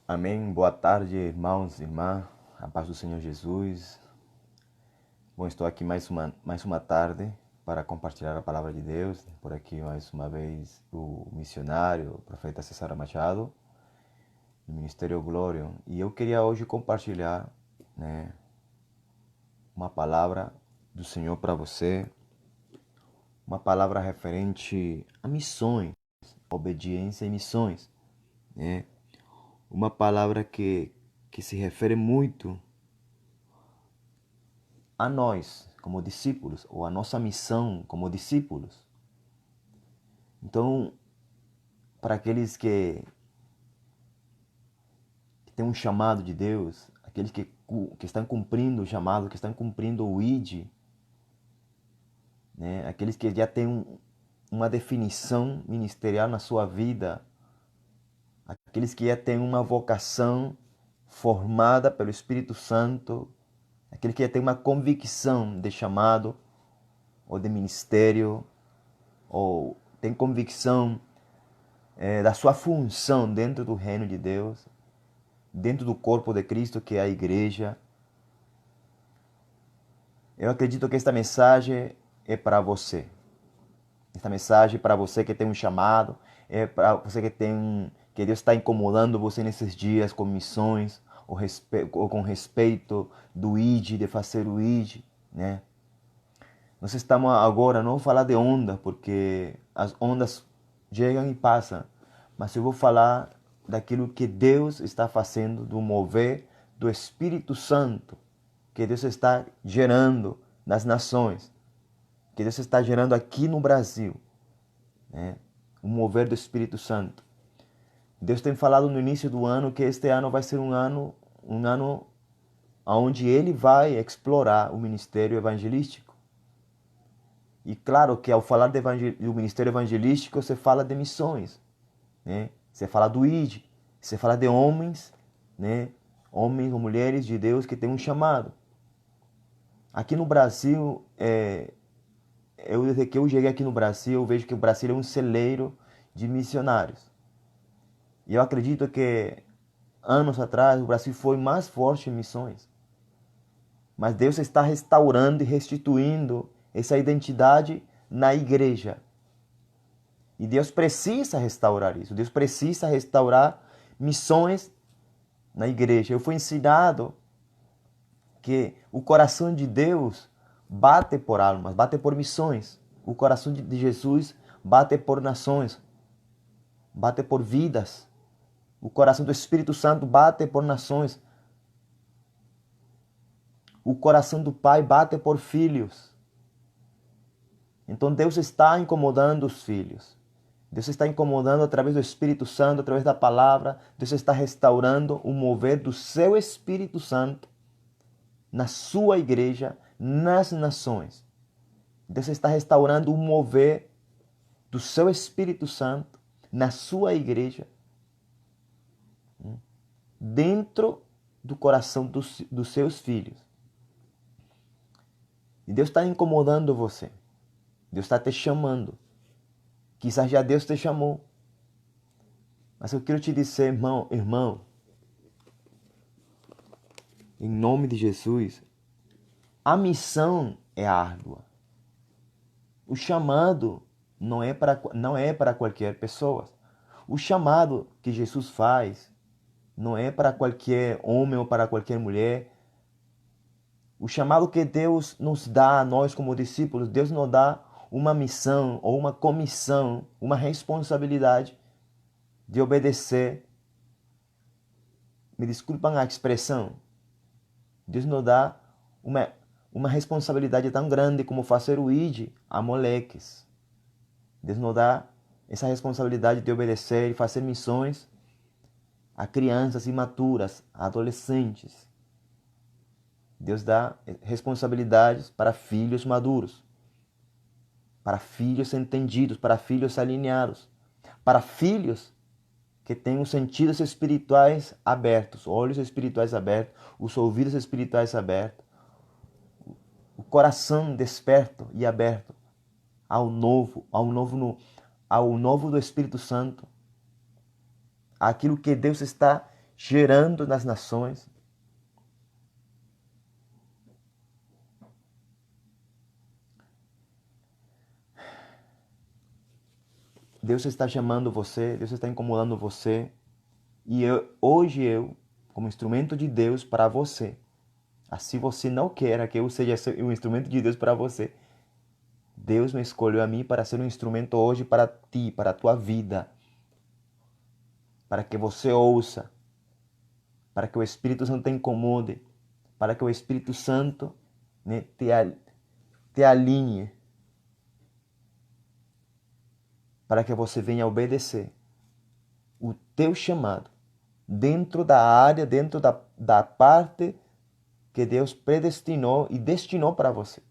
Amém. Boa tarde, irmãos e irmãs. A paz do Senhor Jesus. Bom, estou aqui mais uma tarde para compartilhar a palavra de Deus. Por aqui, mais uma vez, o missionário, o profeta César Machado, do Ministério Glória. E eu queria hoje compartilhar, uma palavra do Senhor para você. Uma palavra referente a missões, obediência e missões, né? Uma palavra que se refere muito a nós, como discípulos, ou a nossa missão como discípulos. Então, para aqueles que têm um chamado de Deus, aqueles que estão cumprindo o chamado, que estão cumprindo o ID, né? Aqueles que já têm uma definição ministerial na sua vida, aqueles que já têm uma vocação formada pelo Espírito Santo, aquele que já tem uma convicção de chamado ou de ministério, ou tem convicção da sua função dentro do reino de Deus, dentro do corpo de Cristo, que é a igreja. Eu acredito que esta mensagem é para você. Esta mensagem é para você que tem um chamado, é para você que Deus está incomodando você nesses dias com missões, ou com respeito do ID, de fazer o ID, né? Nós estamos agora, não vou falar de onda, porque as ondas chegam e passam, mas eu vou falar daquilo que Deus está fazendo, do mover do Espírito Santo, que Deus está gerando nas nações, que Deus está gerando aqui no Brasil, né? O mover do Espírito Santo. Deus tem falado no início do ano que este ano vai ser um ano onde Ele vai explorar o ministério evangelístico. E claro que ao falar do ministério evangelístico, você fala de missões, né? Você fala do ID, você fala de homens, né? Homens ou mulheres de Deus que têm um chamado. Aqui no Brasil, desde que eu cheguei aqui no Brasil, eu vejo que o Brasil é um celeiro de missionários. E eu acredito que anos atrás o Brasil foi mais forte em missões. Mas Deus está restaurando e restituindo essa identidade na igreja. E Deus precisa restaurar isso. Deus precisa restaurar missões na igreja. Eu fui ensinado que o coração de Deus bate por almas, bate por missões. O coração de Jesus bate por nações, bate por vidas. O coração do Espírito Santo bate por nações. O coração do Pai bate por filhos. Então Deus está incomodando os filhos. Deus está incomodando através do Espírito Santo, através da palavra. Deus está restaurando o mover do seu Espírito Santo na sua igreja, nas nações. Deus está restaurando o mover do seu Espírito Santo na sua igreja, dentro do coração dos seus filhos. E Deus está incomodando você. Deus está te chamando. Quizás já Deus te chamou. Mas eu quero te dizer, irmão, em nome de Jesus, a missão é árdua. O chamado não é para qualquer pessoa. O chamado que Jesus faz não é para qualquer homem ou para qualquer mulher. O chamado que Deus nos dá a nós como discípulos, Deus nos dá uma missão ou uma comissão, uma responsabilidade de obedecer. Me desculpam a expressão. Deus nos dá uma responsabilidade tão grande como fazer o ID a moleques. Deus nos dá essa responsabilidade de obedecer e fazer missões a crianças imaturas, a adolescentes. Deus dá responsabilidades para filhos maduros, para filhos entendidos, para filhos alinhados, para filhos que têm os sentidos espirituais abertos, olhos espirituais abertos, os ouvidos espirituais abertos, o coração desperto e aberto ao novo do Espírito Santo, aquilo que Deus está gerando nas nações. Deus está chamando você, Deus está incomodando você. E hoje eu, como instrumento de Deus para você, assim você não queira que eu seja um instrumento de Deus para você, Deus me escolheu a mim para ser um instrumento hoje para ti, para a tua vida, para que você ouça, para que o Espírito Santo te incomode, para que o Espírito Santo, né, te alinhe, para que você venha obedecer o teu chamado dentro da área, dentro da parte que Deus predestinou e destinou para você.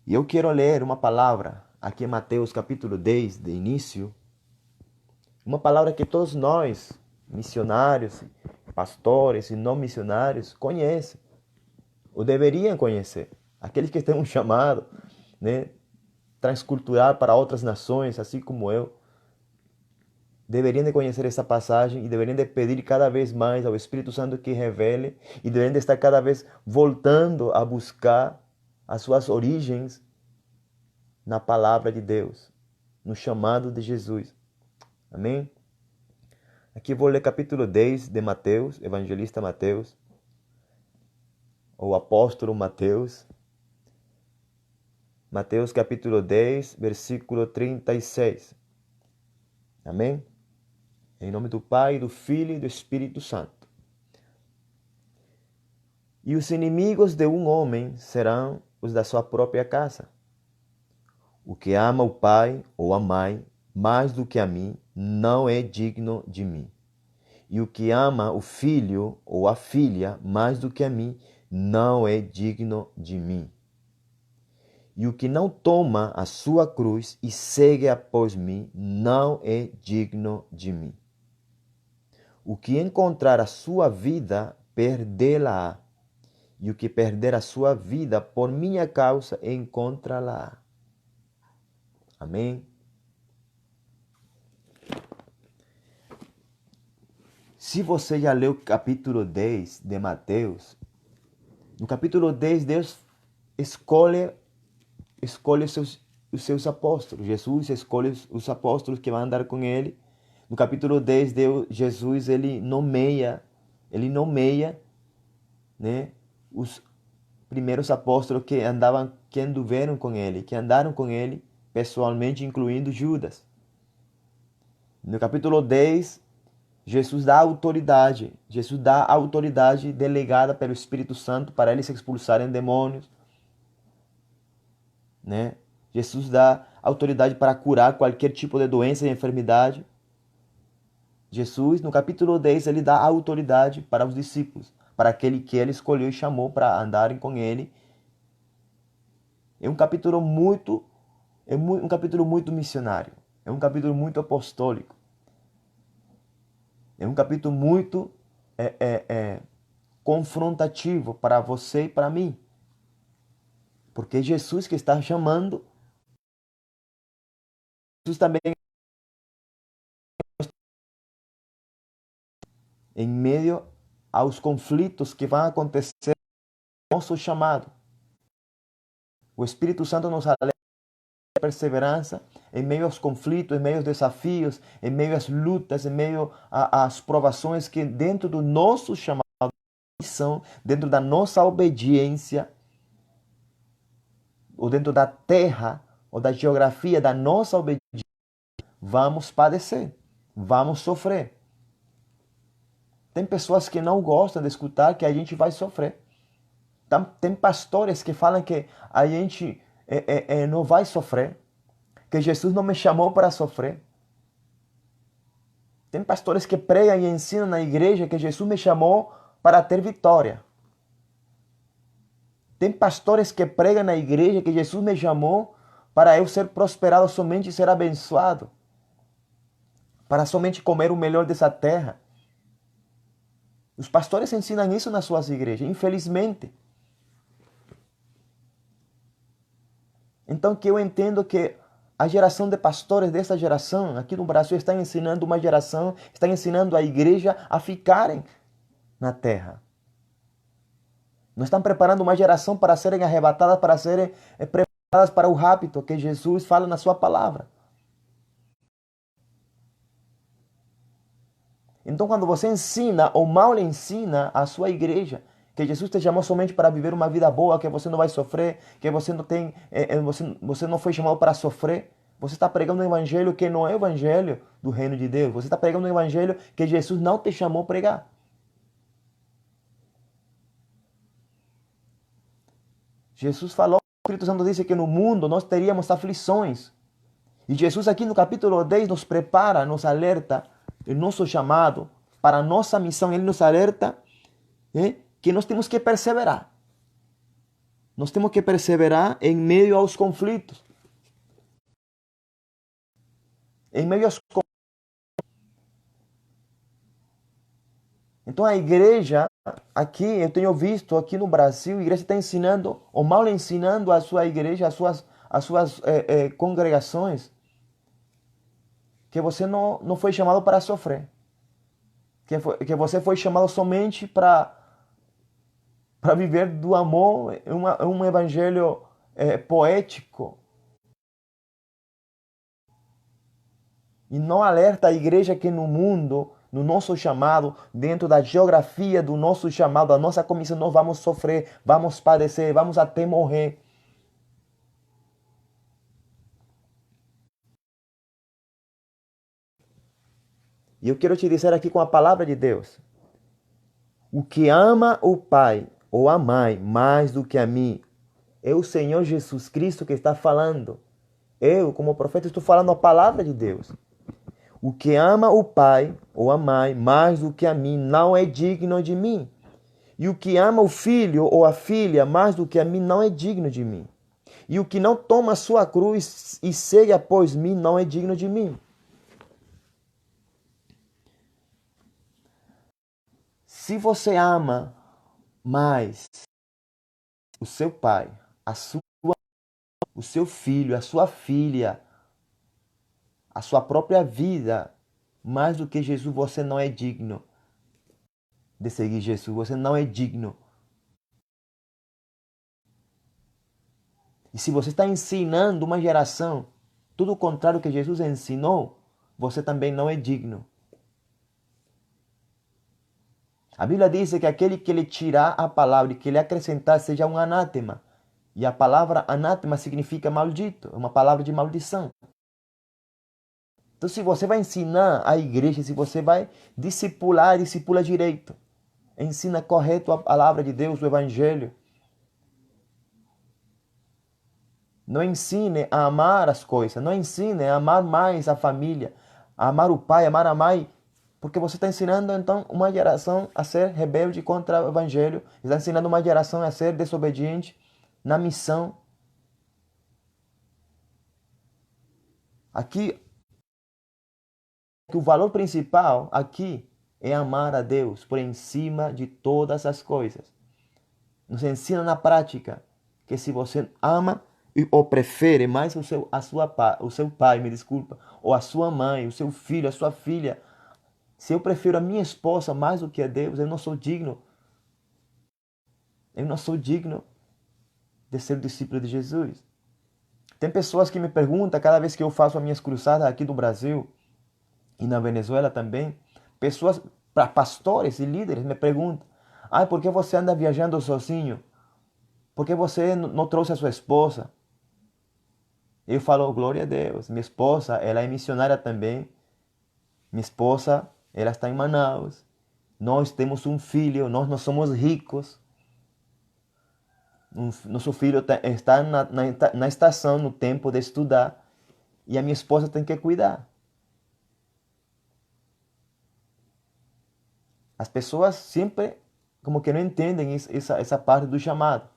E eu quero ler uma palavra aqui em Mateus capítulo 10, de início, uma palavra que todos nós, missionários, pastores e não missionários, conhecem, ou deveriam conhecer. Aqueles que têm um chamado, né, transcultural para outras nações, assim como eu, deveriam de conhecer essa passagem e deveriam de pedir cada vez mais ao Espírito Santo que revele e deveriam de estar cada vez voltando a buscar as suas origens na palavra de Deus, no chamado de Jesus. Amém? Aqui vou ler capítulo 10 de Mateus, evangelista Mateus, ou apóstolo Mateus. Mateus capítulo 10, versículo 36. Amém? Em nome do Pai, do Filho e do Espírito Santo. E os inimigos de um homem serão os da sua própria casa. O que ama o pai ou a mãe mais do que a mim não é digno de mim. E o que ama o filho ou a filha mais do que a mim não é digno de mim. E o que não toma a sua cruz e segue após mim não é digno de mim. O que encontrar a sua vida, perdê-la-á. E o que perder a sua vida por minha causa, encontrá-la-á. Amém? Se você já leu o capítulo 10 de Mateus, no capítulo 10 Deus escolhe os seus apóstolos. Jesus escolhe os apóstolos que vão andar com ele. No capítulo 10, Jesus nomeia, né, os primeiros apóstolos que andaram com ele, que andaram com ele pessoalmente, incluindo Judas. No capítulo 10, Jesus dá autoridade delegada pelo Espírito Santo para eles expulsarem demônios, né? Jesus dá autoridade para curar qualquer tipo de doença e enfermidade. Jesus, no capítulo 10, ele dá autoridade para os discípulos, para aquele que ele escolheu e chamou para andarem com ele. É um capítulo muito missionário. É um capítulo muito apostólico. É um capítulo muito confrontativo para você e para mim. Porque é Jesus que está chamando. Jesus também, em meio aos conflitos que vão acontecer no nosso chamado. O Espírito Santo nos alerta a perseverança em meio aos conflitos, em meio aos desafios, em meio às lutas, em meio às provações que dentro do nosso chamado, dentro da nossa obediência, ou dentro da terra, ou da geografia da nossa obediência, vamos padecer, vamos sofrer. Tem pessoas que não gostam de escutar que a gente vai sofrer. Tem pastores que falam que a gente não vai sofrer, que Jesus não me chamou para sofrer. Tem pastores que pregam e ensinam na igreja que Jesus me chamou para ter vitória. Tem pastores que pregam na igreja que Jesus me chamou para eu ser prosperado somente e ser abençoado, para somente comer o melhor dessa terra. Os pastores ensinam isso nas suas igrejas, infelizmente. Então que eu entendo que A geração de pastores dessa geração, aqui no Brasil, está ensinando uma geração, está ensinando a igreja a ficarem na terra. Não estão preparando uma geração para serem arrebatadas, para serem preparadas para o rapto que Jesus fala na sua palavra. Então, quando você ensina ou mal ensina a sua igreja que Jesus te chamou somente para viver uma vida boa, que você não vai sofrer, que você não tem, você não foi chamado para sofrer, você está pregando um evangelho que não é o evangelho do reino de Deus. Você está pregando um evangelho que Jesus não te chamou a pregar. Jesus falou, o Espírito Santo disse que no mundo nós teríamos aflições. E Jesus aqui no capítulo 10 nos prepara, nos alerta, o nosso chamado, para a nossa missão. Ele nos alerta que nós temos que perseverar. Nós temos que perseverar em meio aos conflitos. Em meio aos conflitos. Então a igreja, aqui eu tenho visto, aqui no Brasil, a igreja está ensinando, ou mal ensinando a sua igreja, as suas congregações, que você não foi chamado para sofrer. Que você foi chamado somente para viver do amor, um evangelho poético. E não alerta a igreja que no mundo, no nosso chamado, dentro da geografia do nosso chamado, da nossa comissão, nós vamos sofrer, vamos padecer, vamos até morrer. E eu quero te dizer aqui com a palavra de Deus: o que ama o pai ou a mãe mais do que a mim, é o Senhor Jesus Cristo que está falando. Eu, como profeta, estou falando a palavra de Deus. O que ama o pai ou a mãe mais do que a mim não é digno de mim. E o que ama o filho ou a filha mais do que a mim não é digno de mim. E o que não toma a sua cruz e segue após mim não é digno de mim. Se você ama mais o seu pai, o seu filho, a sua filha, a sua própria vida, mais do que Jesus, você não é digno de seguir Jesus. Você não é digno. E se você está ensinando uma geração tudo o contrário que Jesus ensinou, você também não é digno. A Bíblia diz que aquele que lhe tirar a palavra e que lhe acrescentar seja um anátema. E a palavra anátema significa maldito, é uma palavra de maldição. Então, se você vai ensinar a igreja, se você vai discipular, discipula direito. Ensina correto a palavra de Deus, o Evangelho. Não ensine a amar as coisas, não ensine a amar mais a família, a amar o pai, a amar a mãe, porque você está ensinando então uma geração a ser rebelde contra o Evangelho, está ensinando uma geração a ser desobediente na missão. Aqui, o valor principal aqui é amar a Deus por encima de todas as coisas. Nos ensina na prática que se você ama ou prefere mais o seu pai, me desculpa, ou a sua mãe, o seu filho, a sua filha, se eu prefiro a minha esposa mais do que a Deus, eu não sou digno. Eu não sou digno de ser discípulo de Jesus. Tem pessoas que me perguntam, cada vez que eu faço as minhas cruzadas aqui do Brasil e na Venezuela também, pessoas, para pastores e líderes, me perguntam: por que você anda viajando sozinho? Por que você não trouxe a sua esposa? Eu falo: glória a Deus, minha esposa, ela é missionária também. Minha esposa, ela está em Manaus. Nós temos um filho, nós não somos ricos. Nosso filho está na estação, no tempo de estudar. E a minha esposa tem que cuidar. As pessoas sempre como que não entendem essa parte do chamado.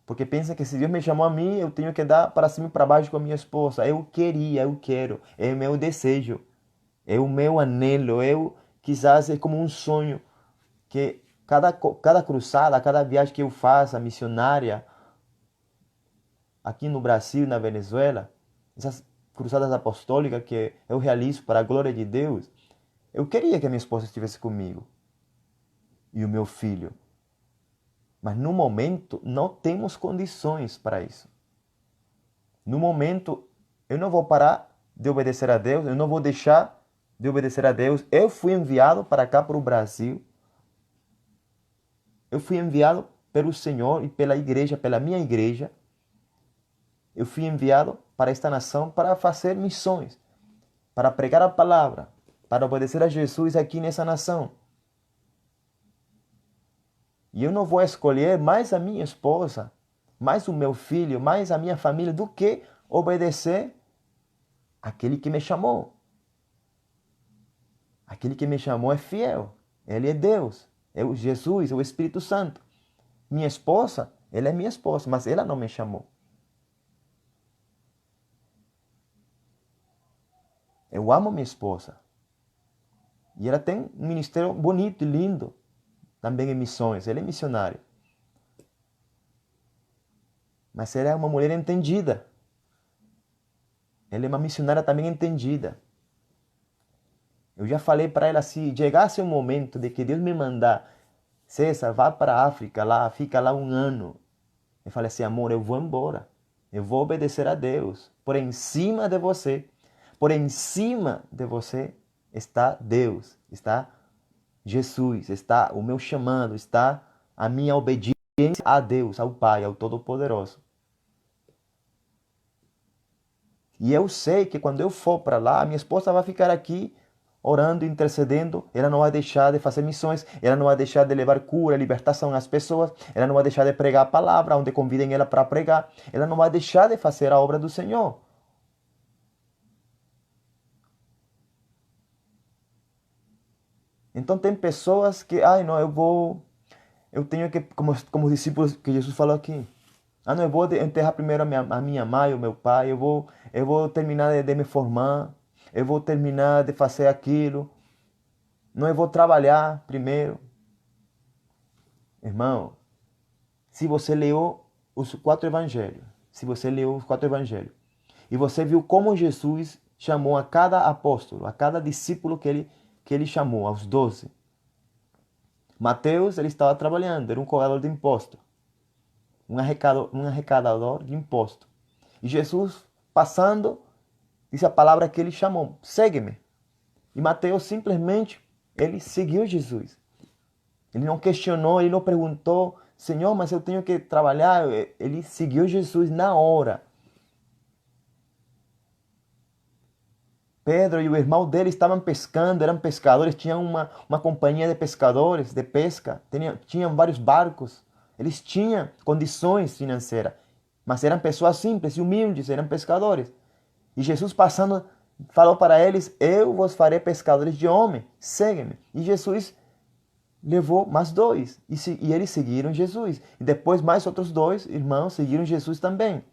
Porque pensam que se Deus me chamou a mim, eu tenho que dar para cima e para baixo com a minha esposa. Eu quero, é o meu desejo, é o meu anelo, quizás é como um sonho que cada cruzada, cada viagem que eu faço, missionária, aqui no Brasil, na Venezuela, essas cruzadas apostólicas que eu realizo para a glória de Deus, eu queria que a minha esposa estivesse comigo e o meu filho. Mas no momento não temos condições para isso. No momento eu não vou parar de obedecer a Deus, eu não vou deixar de obedecer a Deus. Eu fui enviado para cá, para o Brasil. Eu fui enviado pelo Senhor e pela igreja, pela minha igreja. Eu fui enviado para esta nação para fazer missões, para pregar a palavra, para obedecer a Jesus aqui nessa nação. E eu não vou escolher mais a minha esposa, mais o meu filho, mais a minha família, do que obedecer àquele que me chamou. Aquele que me chamou é fiel. Ele é Deus. É o Jesus, é o Espírito Santo. Minha esposa, ela é minha esposa, mas ela não me chamou. Eu amo minha esposa. E ela tem um ministério bonito e lindo. Também em missões. Ela é missionária. Mas ela é uma mulher entendida. Ela é uma missionária também entendida. Eu já falei para ela, se chegasse o momento de que Deus me mandar, César, vá para a África, lá, fica lá 1 ano. Eu falei assim, amor, eu vou embora. Eu vou obedecer a Deus. Por em cima de você. Por em cima de você está Deus, está Jesus, está o meu chamado, está a minha obediência a Deus, ao Pai, ao Todo-Poderoso. E eu sei que quando eu for para lá, a minha esposa vai ficar aqui orando, intercedendo. Ela não vai deixar de fazer missões, ela não vai deixar de levar cura, libertação às pessoas, ela não vai deixar de pregar a palavra onde convidem ela para pregar, ela não vai deixar de fazer a obra do Senhor. Então tem pessoas que, não, eu tenho que, como os discípulos que Jesus falou aqui, não, eu vou enterrar primeiro a minha mãe, o meu pai, eu vou terminar de me formar, eu vou terminar de fazer aquilo, não, eu vou trabalhar primeiro. Irmão, se você leu os 4 evangelhos, e você viu como Jesus chamou a cada apóstolo, a cada discípulo que ele chamou, aos 12. Mateus, ele estava trabalhando, era um cobrador de imposto, um arrecadador de imposto. E Jesus, passando, disse a palavra que ele chamou, segue-me. E Mateus simplesmente, ele seguiu Jesus. Ele não questionou, ele não perguntou, Senhor, mas eu tenho que trabalhar. Ele seguiu Jesus na hora. Pedro e o irmão dele estavam pescando, eram pescadores, tinham uma companhia de pescadores, de pesca, tinham vários barcos, eles tinham condições financeiras, mas eram pessoas simples e humildes, eram pescadores. E Jesus passando, falou para eles, eu vos farei pescadores de homens, segue-me. E Jesus levou mais 2, e eles seguiram Jesus. E depois mais outros 2 irmãos seguiram Jesus também.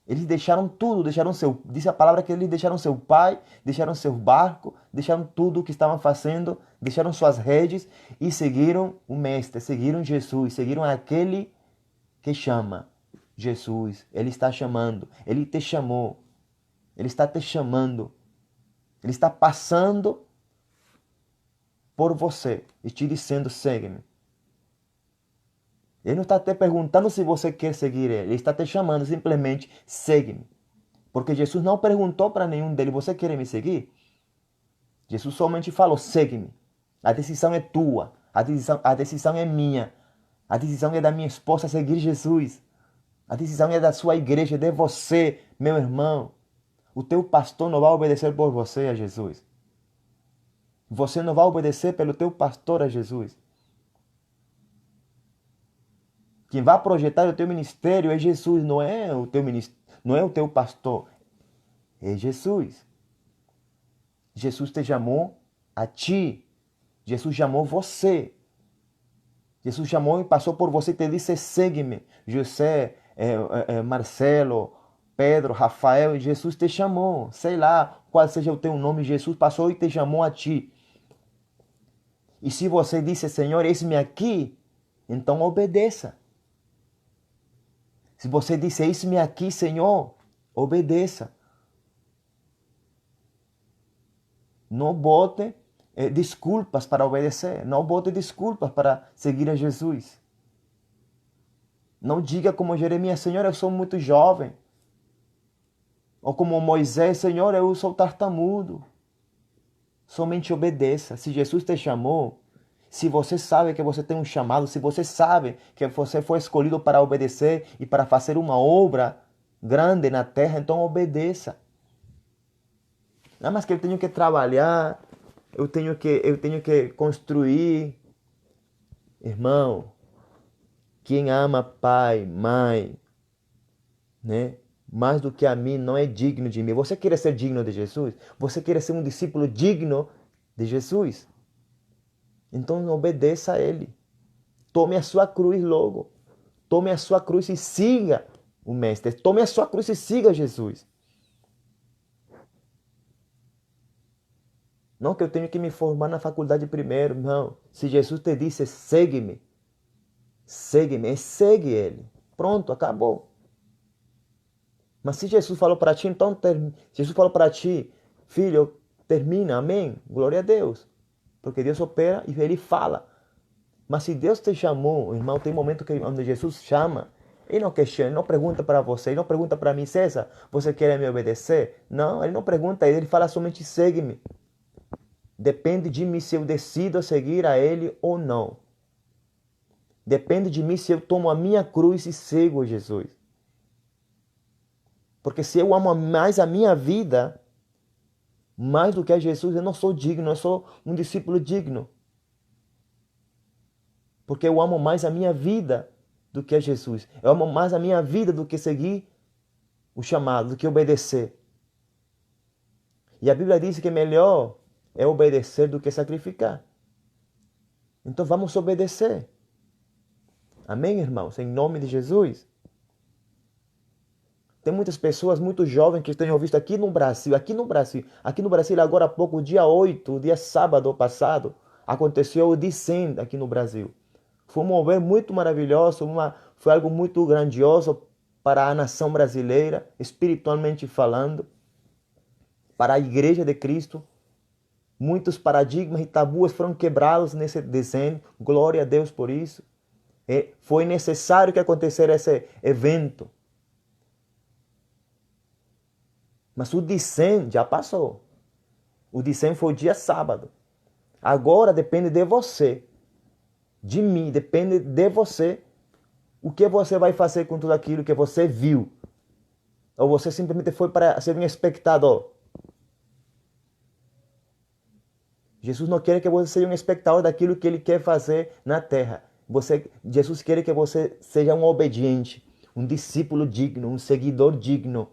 Eles deixaram tudo, diz a palavra que eles deixaram seu pai, deixaram seu barco, deixaram tudo o que estavam fazendo, deixaram suas redes e seguiram o Mestre, seguiram Jesus, seguiram aquele que chama. Jesus, Ele está chamando, Ele te chamou, Ele está te chamando, Ele está passando por você e te dizendo, segue-me. Ele não está te perguntando se você quer seguir Ele está te chamando, simplesmente segue-me. Porque Jesus não perguntou para nenhum deles, você quer me seguir? Jesus somente falou, segue-me. A decisão é tua, a decisão é minha, a decisão é da minha esposa seguir Jesus. A decisão é da sua igreja, de você, meu irmão. O teu pastor não vai obedecer por você a Jesus. Você não vai obedecer pelo teu pastor a Jesus. Quem vai projetar o teu ministério é Jesus, não é o teu não é o teu pastor, é Jesus. Jesus te chamou a ti. Jesus chamou você. Jesus chamou e passou por você e te disse, segue-me. José, Marcelo, Pedro, Rafael, Jesus te chamou. Sei lá qual seja o teu nome, Jesus passou e te chamou a ti. E se você disse, Senhor, eis-me aqui, então obedeça. Se você disse, eis-me aqui, Senhor, obedeça. Não bote desculpas para obedecer. Não bote desculpas para seguir a Jesus. Não diga como Jeremias, Senhor, eu sou muito jovem. Ou como Moisés, Senhor, eu sou tartamudo. Somente obedeça. Se Jesus te chamou, se você sabe que você tem um chamado, se você sabe que você foi escolhido para obedecer e para fazer uma obra grande na terra, então obedeça. Não, mas que eu tenho que trabalhar, eu tenho que construir. Irmão, quem ama pai, mãe, né? Mais do que a mim, não é digno de mim. Você quer ser digno de Jesus? Você quer ser um discípulo digno de Jesus? Então obedeça a Ele. Tome a sua cruz logo. Tome a sua cruz e siga o Mestre. Tome a sua cruz e siga Jesus. Não que eu tenho que me formar na faculdade primeiro, não. Se Jesus te disse, segue-me, segue Ele. Pronto, acabou. Mas se Jesus falou para ti, então Jesus falou para ti, filho, termina, amém? Glória a Deus. Porque Deus opera e Ele fala. Mas se Deus te chamou, irmão, tem momento onde Jesus chama, Ele não questiona, Ele não pergunta para você, Ele não pergunta para mim, César, você quer me obedecer? Não, Ele não pergunta, Ele fala somente, segue-me. Depende de mim se eu decido seguir a Ele ou não. Depende de mim se eu tomo a minha cruz e sigo Jesus. Porque se eu amo mais a minha vida, mais do que a Jesus, eu não sou digno, eu sou um discípulo digno. Porque eu amo mais a minha vida do que a Jesus. Eu amo mais a minha vida do que seguir o chamado, do que obedecer. E a Bíblia diz que melhor é obedecer do que sacrificar. Então vamos obedecer. Amém, irmãos? Em nome de Jesus. Tem muitas pessoas muito jovens que tenho visto aqui no Brasil, agora há pouco, dia 8, dia sábado passado, aconteceu o Descend aqui no Brasil. Foi um mover muito maravilhoso, foi algo muito grandioso para a nação brasileira, espiritualmente falando, para a Igreja de Cristo. Muitos paradigmas e tabus foram quebrados nesse Descend, glória a Deus por isso. Foi necessário que acontecesse esse evento. Mas o Descend já passou. O Descend foi o dia sábado. Agora depende de você, de mim, depende de você. O que você vai fazer com tudo aquilo que você viu? Ou você simplesmente foi para ser um espectador? Jesus não quer que você seja um espectador daquilo que Ele quer fazer na terra. Jesus quer que você seja um obediente, um discípulo digno, um seguidor digno.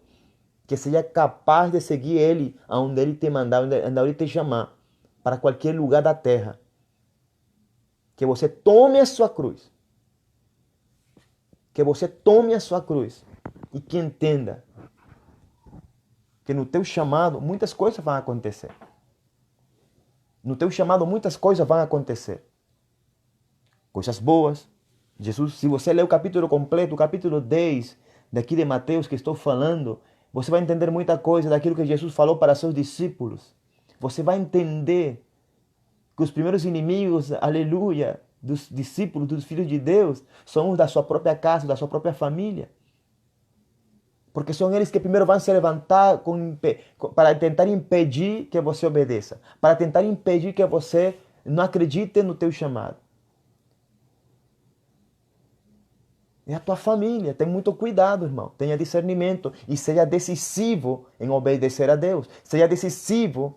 Que seja capaz de seguir Ele aonde Ele te mandar, onde Ele te chamar, para qualquer lugar da terra. Que você tome a sua cruz. Que você tome a sua cruz. E que entenda que no teu chamado muitas coisas vão acontecer. No teu chamado muitas coisas vão acontecer. Coisas boas. Jesus, se você ler o capítulo completo, o capítulo 10 daqui de Mateus que estou falando, você vai entender muita coisa daquilo que Jesus falou para seus discípulos. Você vai entender que os primeiros inimigos, aleluia, dos discípulos, dos filhos de Deus, são os da sua própria casa, da sua própria família. Porque são eles que primeiro vão se levantar para tentar impedir que você obedeça. Para tentar impedir que você não acredite no teu chamado. É a tua família. Tem muito cuidado, irmão. Tenha discernimento e seja decisivo em obedecer a Deus. Seja decisivo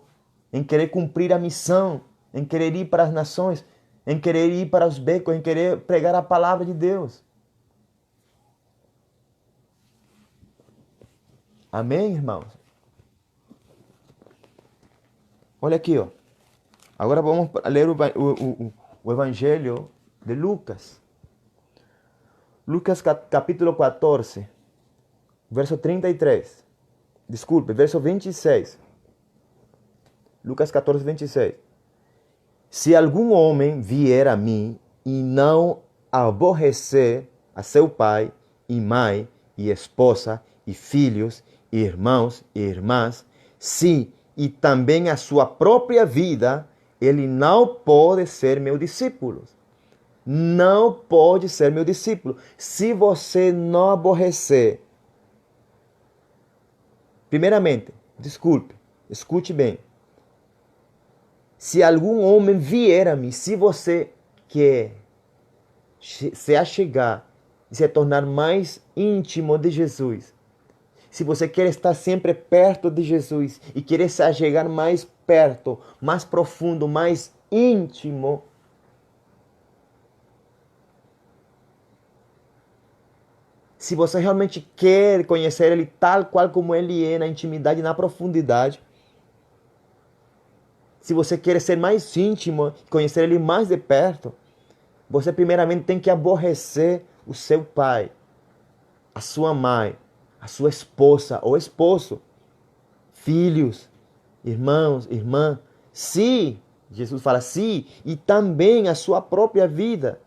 em querer cumprir a missão, em querer ir para as nações, em querer ir para os becos, em querer pregar a palavra de Deus. Amém, irmãos? Olha aqui, ó. Agora vamos ler o Evangelho de Lucas. Lucas capítulo 14, verso 33. Desculpe, verso 26. Lucas 14, 26. Se algum homem vier a mim e não aborrecer a seu pai e mãe e esposa e filhos e irmãos e irmãs, sim, e também a sua própria vida, ele não pode ser meu discípulo. Não pode ser meu discípulo. Se você não aborrecer, primeiramente, desculpe, escute bem. Se algum homem vier a mim, se você quer se achegar e se tornar mais íntimo de Jesus, se você quer estar sempre perto de Jesus e querer se achegar mais perto, mais profundo, mais íntimo, se você realmente quer conhecer Ele tal qual como Ele é, na intimidade, na profundidade, se você quer ser mais íntimo, conhecer Ele mais de perto, você primeiramente tem que aborrecer o seu pai, a sua mãe, a sua esposa ou esposo, filhos, irmãos, irmã. Se, Jesus fala, se, e também a sua própria vida.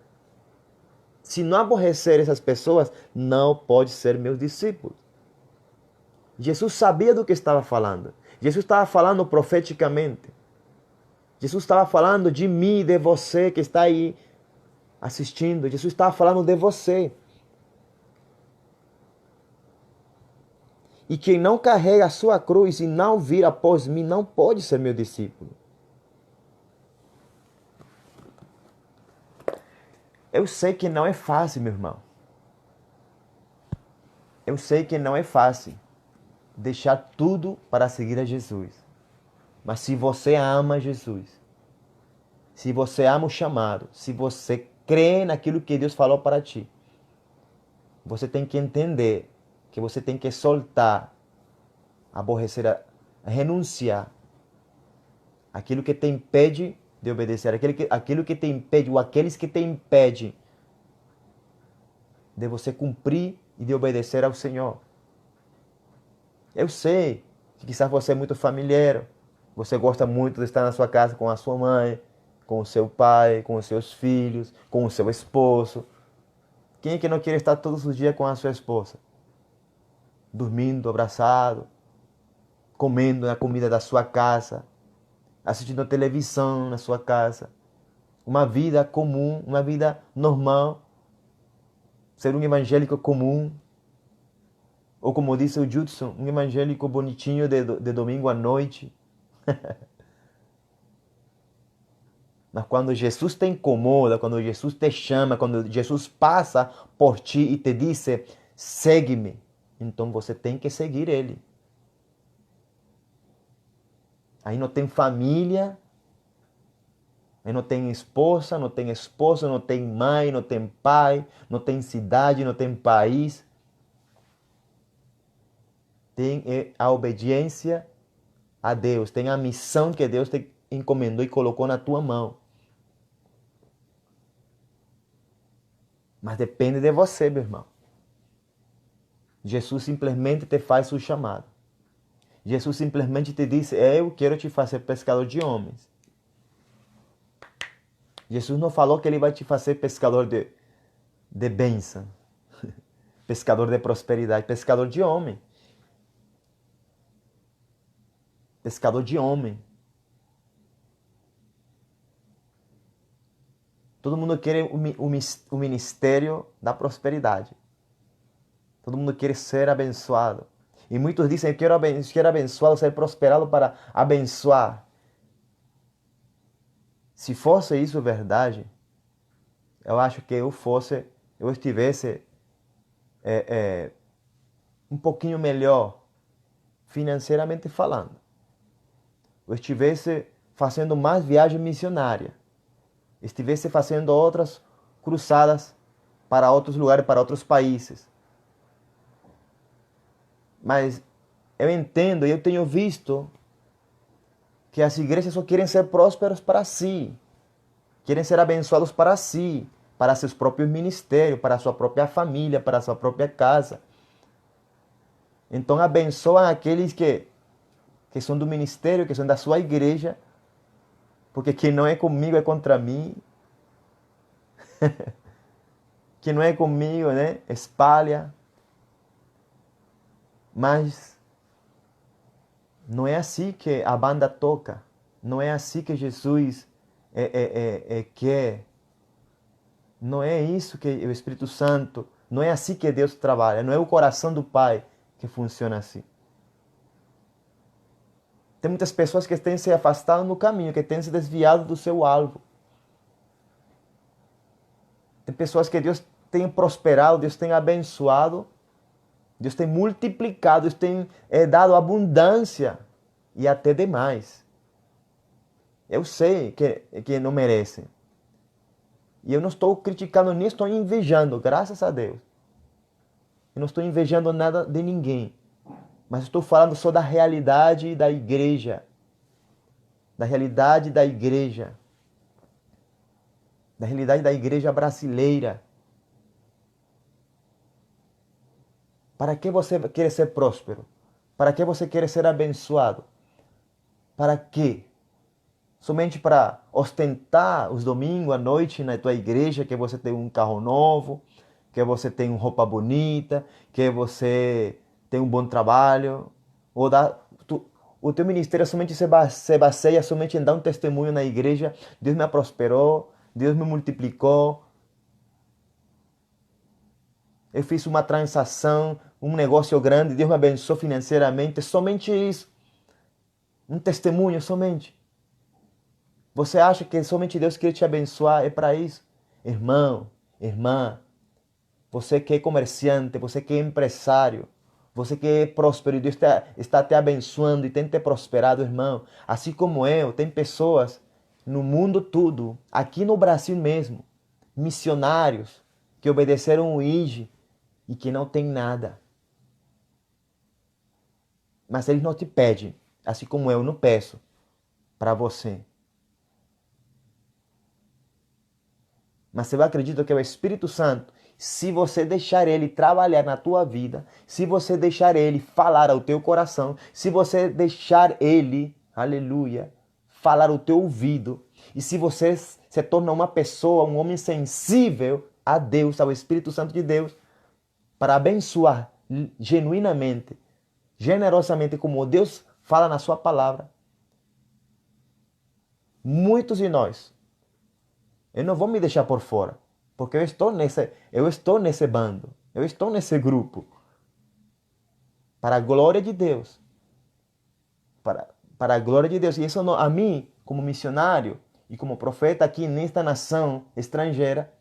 Se não aborrecer essas pessoas, não pode ser meu discípulo. Jesus sabia do que estava falando. Jesus estava falando profeticamente. Jesus estava falando de mim, de você que está aí assistindo. Jesus estava falando de você. E quem não carrega a sua cruz e não vir após mim não pode ser meu discípulo. Eu sei que não é fácil, meu irmão. Eu sei que não é fácil deixar tudo para seguir a Jesus. Mas se você ama Jesus, se você ama o chamado, se você crê naquilo que Deus falou para ti, você tem que entender que você tem que soltar, aborrecer, renunciar aquilo que te impede de obedecer, aquilo que te impede, ou aqueles que te impedem de você cumprir e de obedecer ao Senhor. Eu sei que quizás você é muito familiar, você gosta muito de estar na sua casa com a sua mãe, com o seu pai, com os seus filhos, com o seu esposo. Quem é que não quer estar todos os dias com a sua esposa? Dormindo, abraçado, comendo a comida da sua casa, assistindo televisão na sua casa. Uma vida comum, uma vida normal. Ser um evangélico comum. Ou como disse o Judson, um evangélico bonitinho de domingo à noite. Mas quando Jesus te incomoda, quando Jesus te chama, quando Jesus passa por ti e te diz, segue-me, então você tem que seguir Ele. Aí não tem família, aí não tem esposa, não tem esposo, não tem mãe, não tem pai, não tem cidade, não tem país. Tem a obediência a Deus, tem a missão que Deus te encomendou e colocou na tua mão. Mas depende de você, meu irmão. Jesus simplesmente te faz o chamado. Jesus simplesmente te diz, eu quero te fazer pescador de homens. Jesus não falou que Ele vai te fazer pescador de bênção, pescador de prosperidade, pescador de homem. Pescador de homem. Todo mundo quer o ministério da prosperidade. Todo mundo quer ser abençoado. E muitos dizem, eu quero abençoado, ser prosperado para abençoar. Se fosse isso verdade, eu acho que eu estivesse um pouquinho melhor, financeiramente falando. Eu estivesse fazendo mais viagem missionária. Estivesse fazendo outras cruzadas para outros lugares, para outros países. Mas eu entendo e eu tenho visto que as igrejas só querem ser prósperas para si. Querem ser abençoados para si, para seus próprios ministérios, para a sua própria família, para a sua própria casa. Então abençoam aqueles que são do ministério, que são da sua igreja, Porque quem não é comigo é contra mim. Quem não é comigo, né, espalha. Mas não é assim que a banda toca. Não é assim que Jesus quer. Não é isso que o Espírito Santo, não é assim que Deus trabalha. Não é o coração do Pai que funciona assim. Tem muitas pessoas que têm se afastado no caminho, que têm se desviado do seu alvo. Tem pessoas que Deus tem prosperado, Deus tem abençoado, Deus tem multiplicado, Deus tem dado abundância e até demais. Eu sei que não merecem. E eu não estou criticando nem estou invejando, graças a Deus. Eu não estou invejando nada de ninguém. Mas estou falando só da realidade da igreja. Da realidade da igreja. Da realidade da igreja brasileira. Para que você quer ser próspero? Para que você quer ser abençoado? Para quê? Somente para ostentar os domingos à noite na tua igreja que você tem um carro novo, que você tem uma roupa bonita, que você tem um bom trabalho, o teu ministério somente se baseia somente em dar um testemunho na igreja. Deus me prosperou, Deus me multiplicou, eu fiz uma transação, um negócio grande, Deus me abençoou financeiramente, somente isso. Um testemunho somente. Você acha que somente Deus quer te abençoar? É para isso? Irmão, irmã, você que é comerciante, você que é empresário, você que é próspero e Deus está te abençoando e tem te prosperado, irmão. Assim como eu, tem pessoas no mundo todo, aqui no Brasil mesmo, missionários que obedeceram o IG e que não tem nada. Mas eles não te pedem, assim como eu não peço para você. Mas eu acredito que o Espírito Santo, se você deixar ele trabalhar na tua vida, se você deixar ele falar ao teu coração, se você deixar ele, aleluia, falar ao teu ouvido, e se você se torna uma pessoa, um homem sensível a Deus, ao Espírito Santo de Deus, para abençoar genuinamente, generosamente, como Deus fala na sua palavra, muitos de nós, eu não vou me deixar por fora, porque eu estou nesse bando, eu estou nesse grupo. Para a glória de Deus. Para a glória de Deus. E isso não, a mim, como missionário e como profeta aqui nesta nação estrangeira,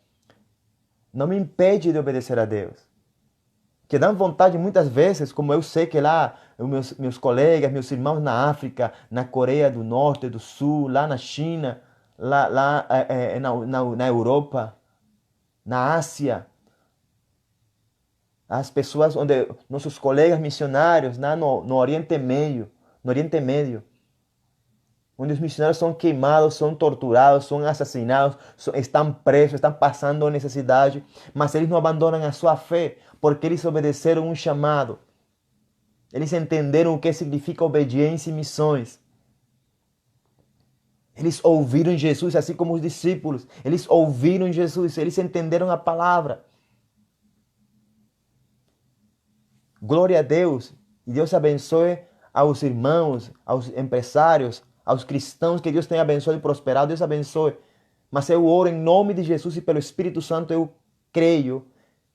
não me impede de obedecer a Deus. Que dá vontade muitas vezes, como eu sei que lá meus colegas, meus irmãos na África, na Coreia do Norte, do Sul, lá na China, na Europa, na Ásia, as pessoas onde nossos colegas missionários no Oriente Médio, onde os missionários são queimados, são torturados, são assassinados, estão presos, estão passando necessidade, mas eles não abandonam a sua fé, porque eles obedeceram um chamado. Eles entenderam o que significa obediência e missões. Eles ouviram Jesus, assim como os discípulos. Eles ouviram Jesus, eles entenderam a palavra. Glória a Deus. E Deus abençoe aos irmãos, aos empresários, aos cristãos que Deus tenha abençoado e prosperado. Deus abençoe. Mas eu oro em nome de Jesus e pelo Espírito Santo eu creio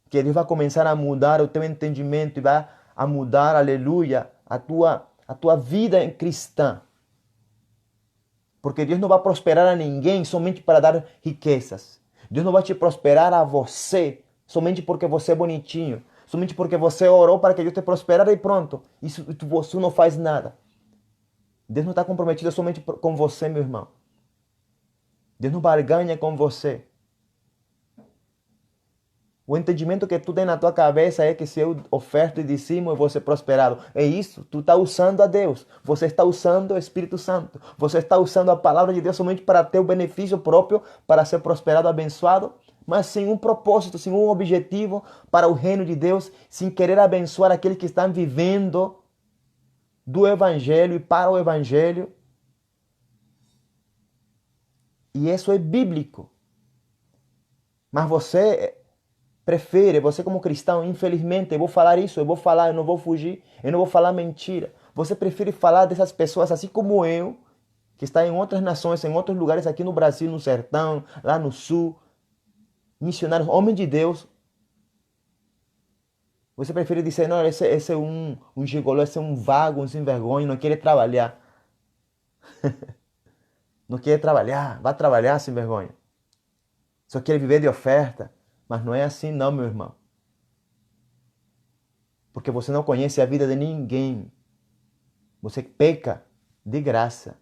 que Deus vai começar a mudar o teu entendimento e vai a mudar, aleluia, a tua vida cristã. Porque Deus não vai prosperar a ninguém somente para dar riquezas. Deus não vai te prosperar a você somente porque você é bonitinho. Somente porque você orou para que Deus te prosperara e pronto. Isso você não faz nada. Deus não está comprometido somente com você, meu irmão. Deus não barganha com você. O entendimento que tu tem na tua cabeça é que se eu oferto e dizimo eu vou ser prosperado. É isso, tu está usando a Deus. Você está usando o Espírito Santo. Você está usando a palavra de Deus somente para ter o benefício próprio, para ser prosperado, abençoado, mas sem um propósito, sem um objetivo para o reino de Deus, sem querer abençoar aqueles que estão vivendo do Evangelho e para o Evangelho. E isso é bíblico. Mas você prefere, você como cristão, infelizmente, eu vou falar isso, eu vou falar, eu não vou fugir, eu não vou falar mentira. Você prefere falar dessas pessoas assim como eu, que está em outras nações, em outros lugares aqui no Brasil, no sertão, lá no sul, missionários, homens de Deus. Você prefere dizer, não, esse é um gigolô, esse é um vago, um sem vergonha, não quer trabalhar. Não quer trabalhar, vai trabalhar sem vergonha. Só quer viver de oferta. Mas não é assim não, meu irmão. Porque você não conhece a vida de ninguém. Você peca de graça.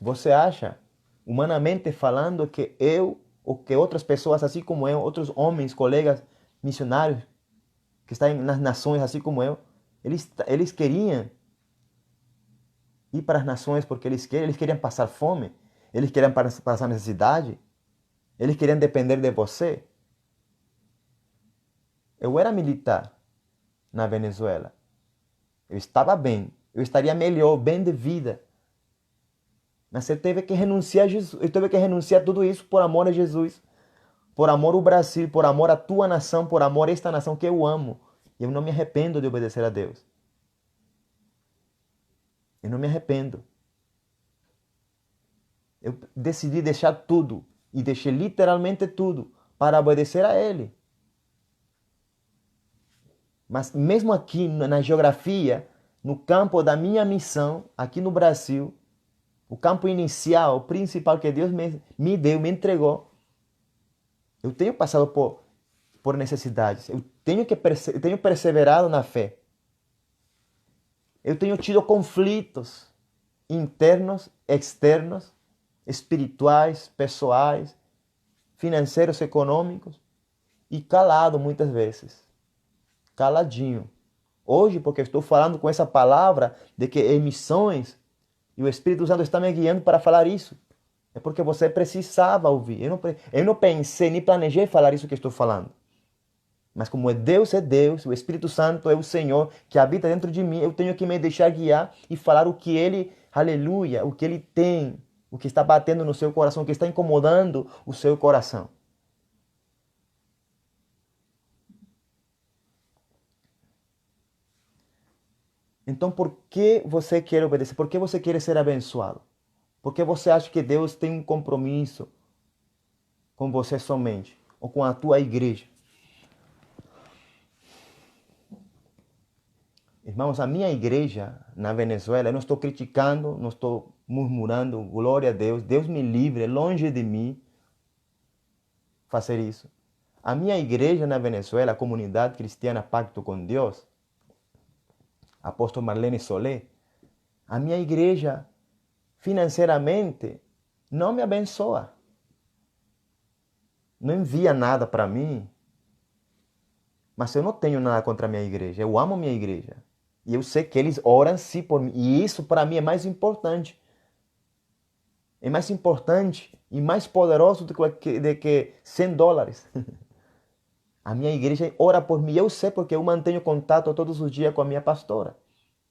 Você acha, humanamente falando, que eu ou que outras pessoas assim como eu, outros homens, colegas, missionários, que estão nas nações assim como eu, eles queriam ir para as nações porque eles queriam passar fome, eles queriam passar necessidade, eles queriam depender de você. Eu era militar na Venezuela. Eu estava bem, eu estaria melhor, bem de vida. Mas eu teve que renunciar a Jesus, eu teve que renunciar a tudo isso por amor a Jesus, por amor ao Brasil, por amor à tua nação, por amor a esta nação que eu amo. E eu não me arrependo de obedecer a Deus. Eu não me arrependo. Eu decidi deixar tudo, e deixei literalmente tudo, para obedecer a Ele. Mas mesmo aqui na geografia, no campo da minha missão, aqui no Brasil, o campo inicial, o principal que Deus me deu, me entregou, eu tenho passado por necessidades. Eu tenho perseverado na fé. Eu tenho tido conflitos internos, externos, espirituais, pessoais, financeiros, econômicos, e calado muitas vezes. Caladinho. Hoje, porque estou falando com essa palavra de que em missões, e o Espírito Santo está me guiando para falar isso. É porque você precisava ouvir. Eu não pensei, nem planejei falar isso que estou falando. Mas como é Deus, o Espírito Santo é o Senhor que habita dentro de mim, eu tenho que me deixar guiar e falar o que Ele, aleluia, o que Ele tem, o que está batendo no seu coração, o que está incomodando o seu coração. Então, por que você quer obedecer? Por que você quer ser abençoado? Por que você acha que Deus tem um compromisso com você somente? Ou com a tua igreja? Irmãos, a minha igreja na Venezuela, eu não estou criticando, não estou murmurando, glória a Deus, Deus me livre, é longe de mim fazer isso. A minha igreja na Venezuela, a comunidade cristiana Pacto com Deus, apóstolo Marlene Solé, a minha igreja financeiramente não me abençoa. Não envia nada para mim. Mas eu não tenho nada contra a minha igreja. Eu amo a minha igreja. E eu sei que eles oram sim por mim. E isso para mim é mais importante. É mais importante e mais poderoso do que $100. A minha igreja ora por mim. Eu sei porque eu mantenho contato todos os dias com a minha pastora.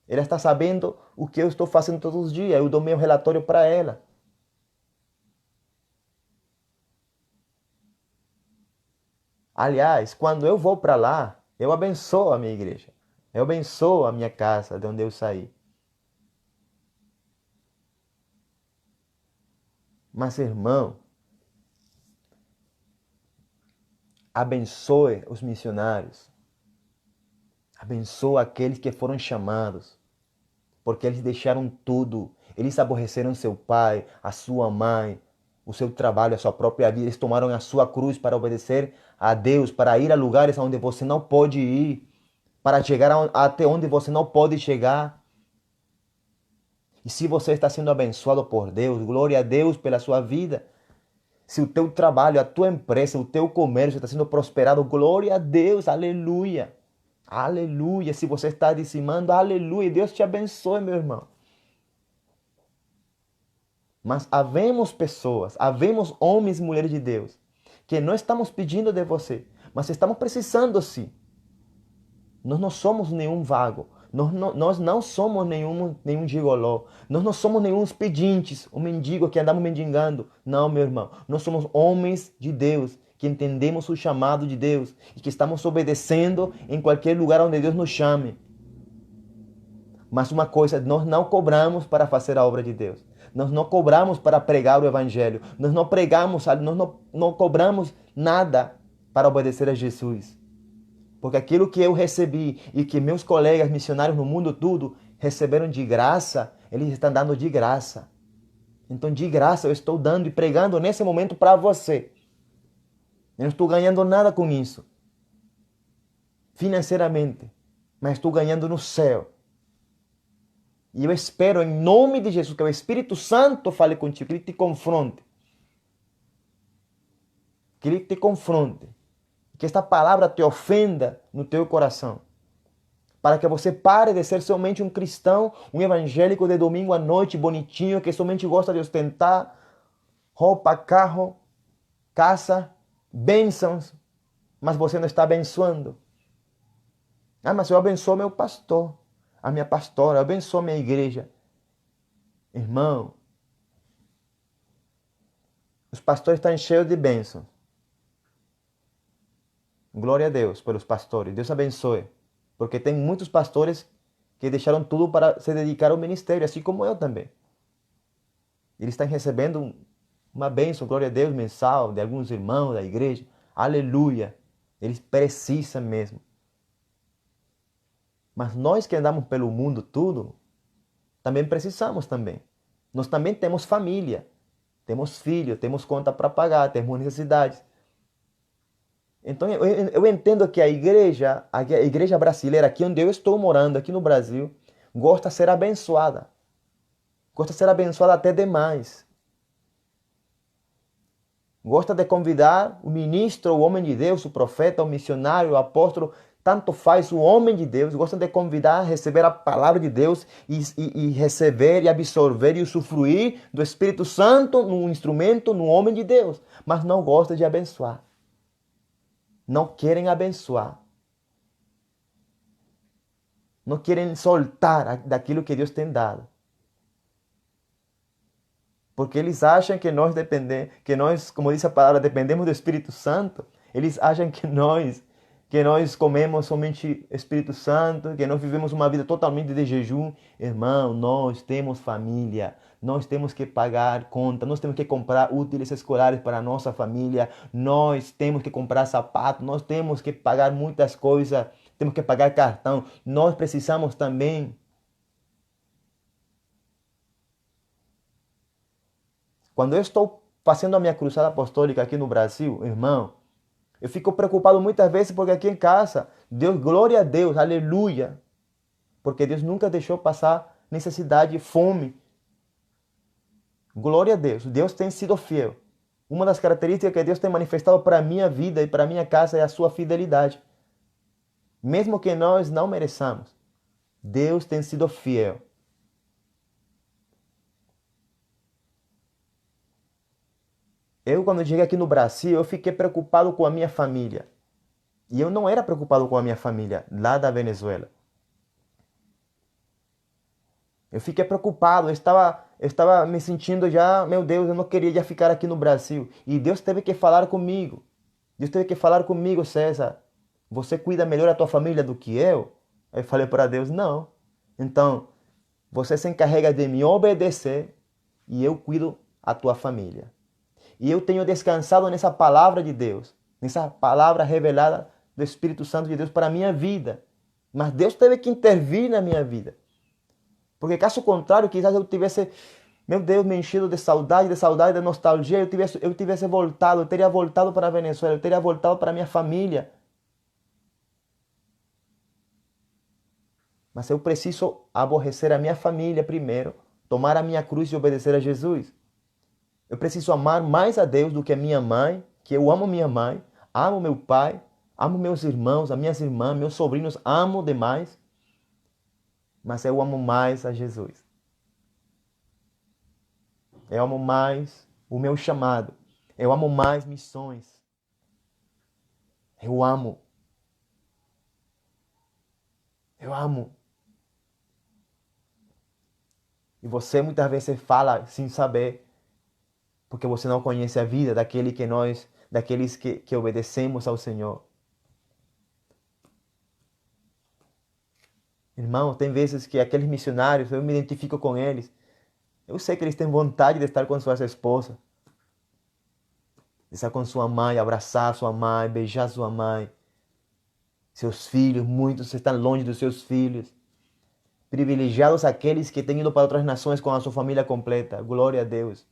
Ela está sabendo o que eu estou fazendo todos os dias. Eu dou meu relatório para ela. Aliás, quando eu vou para lá, eu abençoo a minha igreja. Eu abençoo a minha casa de onde eu saí. Mas, irmão, abençoe os missionários. Abençoe aqueles que foram chamados. Porque eles deixaram tudo. Eles aborreceram seu pai, a sua mãe, o seu trabalho, a sua própria vida. Eles tomaram a sua cruz para obedecer a Deus, para ir a lugares onde você não pode ir, para chegar até onde você não pode chegar. E se você está sendo abençoado por Deus, glória a Deus pela sua vida. Se o teu trabalho, a tua empresa, o teu comércio está sendo prosperado, glória a Deus, aleluia. Aleluia. Se você está dizimando, aleluia. Deus te abençoe, meu irmão. Mas havemos pessoas, havemos homens e mulheres de Deus, que não estamos pedindo de você, mas estamos precisando sim. Nós não somos nenhum vago. Nós não somos nenhum gigoló. Nós não somos nenhum pedintes, um mendigo que andamos mendigando. Não, meu irmão. Nós somos homens de Deus, que entendemos o chamado de Deus e que estamos obedecendo em qualquer lugar onde Deus nos chame. Mas uma coisa, nós não cobramos para fazer a obra de Deus. Nós não cobramos para pregar o Evangelho. Nós não pregamos, não cobramos nada para obedecer a Jesus. Porque aquilo que eu recebi e que meus colegas missionários no mundo todo receberam de graça, eles estão dando de graça. Então, de graça, eu estou dando e pregando nesse momento para você. Eu não estou ganhando nada com isso, financeiramente, mas estou ganhando no céu. E eu espero, em nome de Jesus, que o Espírito Santo fale contigo, que ele te confronte. Que ele te confronte. Que esta palavra te ofenda no teu coração. Para que você pare de ser somente um cristão, um evangélico de domingo à noite, bonitinho, que somente gosta de ostentar roupa, carro, casa, bênçãos, mas você não está abençoando. Ah, mas eu abençoo meu pastor, a minha pastora, eu abençoo minha igreja. Irmão, os pastores estão cheios de bênçãos. Glória a Deus pelos pastores. Deus abençoe. Porque tem muitos pastores que deixaram tudo para se dedicar ao ministério, assim como eu também. Eles estão recebendo uma bênção, glória a Deus, mensal, de alguns irmãos da igreja. Aleluia. Eles precisam mesmo. Mas nós que andamos pelo mundo tudo, também precisamos também. Nós também temos família, temos filhos, temos conta para pagar, temos necessidades. Então eu entendo que a igreja brasileira, aqui onde eu estou morando, aqui no Brasil, gosta de ser abençoada. Gosta de ser abençoada até demais. Gosta de convidar o ministro, o homem de Deus, o profeta, o missionário, o apóstolo, tanto faz o homem de Deus, gosta de convidar a receber a palavra de Deus e receber e absorver e usufruir do Espírito Santo no instrumento, no homem de Deus, mas não gosta de abençoar. Não querem abençoar. Não querem soltar daquilo que Deus tem dado. Porque eles acham que nós, como diz a palavra, dependemos do Espírito Santo. Eles acham que nós comemos somente Espírito Santo, que nós vivemos uma vida totalmente de jejum. Irmão, nós temos família, nós temos que pagar conta, nós temos que comprar úteis escolares para a nossa família, nós temos que comprar sapato, nós temos que pagar muitas coisas, temos que pagar cartão, nós precisamos também. Quando eu estou fazendo a minha cruzada apostólica aqui no Brasil, irmão, eu fico preocupado muitas vezes porque aqui em casa, Deus, glória a Deus, aleluia, porque Deus nunca deixou passar necessidade e fome. Glória a Deus, Deus tem sido fiel. Uma das características que Deus tem manifestado para a minha vida e para a minha casa é a sua fidelidade. Mesmo que nós não mereçamos, Deus tem sido fiel. Eu, quando cheguei aqui no Brasil, eu fiquei preocupado com a minha família. E eu não era preocupado com a minha família lá da Venezuela. Eu fiquei preocupado, eu estava me sentindo já, meu Deus, eu não queria já ficar aqui no Brasil. E Deus teve que falar comigo. Deus teve que falar comigo, César. Você cuida melhor da tua família do que eu? Aí eu falei para Deus, não. Então, você se encarrega de me obedecer e eu cuido a tua família. E eu tenho descansado nessa palavra de Deus, nessa palavra revelada do Espírito Santo de Deus para a minha vida. Mas Deus teve que intervir na minha vida. Porque caso contrário, quizás eu tivesse, meu Deus, me enchido de nostalgia, eu tivesse voltado, eu teria voltado para a Venezuela, eu teria voltado para a minha família. Mas eu preciso aborrecer a minha família primeiro, tomar a minha cruz e obedecer a Jesus. Eu preciso amar mais a Deus do que a minha mãe, que eu amo minha mãe, amo meu pai, amo meus irmãos, as minhas irmãs, meus sobrinhos, amo demais. Mas eu amo mais a Jesus. Eu amo mais o meu chamado. Eu amo mais missões. Eu amo. Eu amo. E você muitas vezes fala sem saber, porque você não conhece a vida daqueles que obedecemos ao Senhor. Irmão, tem vezes que aqueles missionários, eu me identifico com eles. Eu sei que eles têm vontade de estar com suas esposas, de estar com sua mãe, abraçar sua mãe, beijar sua mãe. Seus filhos, muitos estão longe dos seus filhos. Privilegiados aqueles que têm ido para outras nações com a sua família completa. Glória a Deus.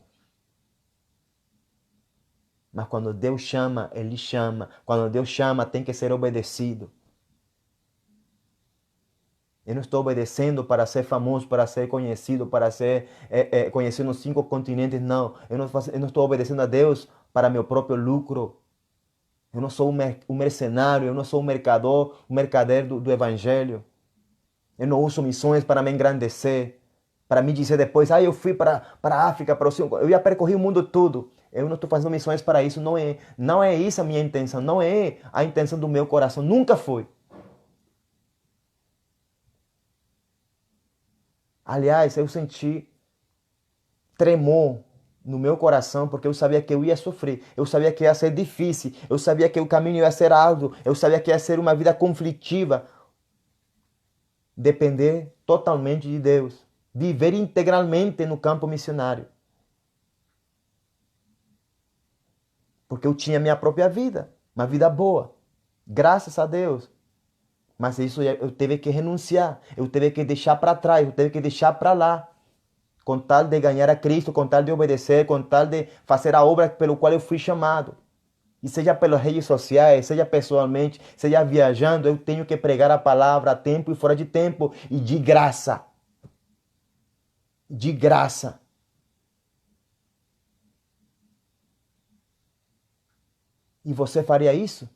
Mas quando Deus chama, Ele chama. Quando Deus chama, tem que ser obedecido. Eu não estou obedecendo para ser famoso, para ser conhecido, para ser conhecido nos 5 continentes, não. Eu não estou obedecendo a Deus para meu próprio lucro. Eu não sou um mercenário, eu não sou um mercader do Evangelho. Eu não uso missões para me engrandecer, para me dizer depois, eu fui para a África, eu ia percorrer o mundo todo. Eu não estou fazendo missões para isso, não é isso a minha intenção, não é a intenção do meu coração, nunca foi. Aliás, eu senti tremor no meu coração, porque eu sabia que eu ia sofrer, eu sabia que ia ser difícil, eu sabia que o caminho ia ser árduo, eu sabia que ia ser uma vida conflitiva. Depender totalmente de Deus, viver integralmente no campo missionário. Porque eu tinha minha própria vida, uma vida boa, graças a Deus. Mas isso eu teve que renunciar, eu teve que deixar para trás, eu teve que deixar para lá. Com tal de ganhar a Cristo, com tal de obedecer, com tal de fazer a obra pelo qual eu fui chamado. E seja pelas redes sociais, seja pessoalmente, seja viajando, eu tenho que pregar a palavra a tempo e fora de tempo. E de graça. De graça. E você faria isso?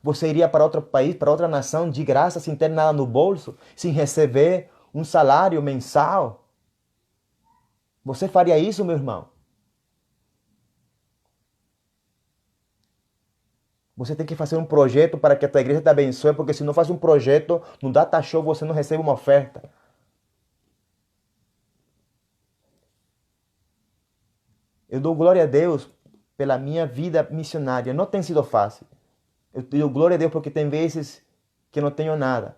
Você iria para outro país, para outra nação, de graça, sem ter nada no bolso, sem receber um salário mensal? Você faria isso, meu irmão? Você tem que fazer um projeto para que a tua igreja te abençoe, porque se não faz um projeto, no data show você não recebe uma oferta. Eu dou glória a Deus pela minha vida missionária. Não tem sido fácil. Eu dou glória a Deus porque tem vezes que não tenho nada.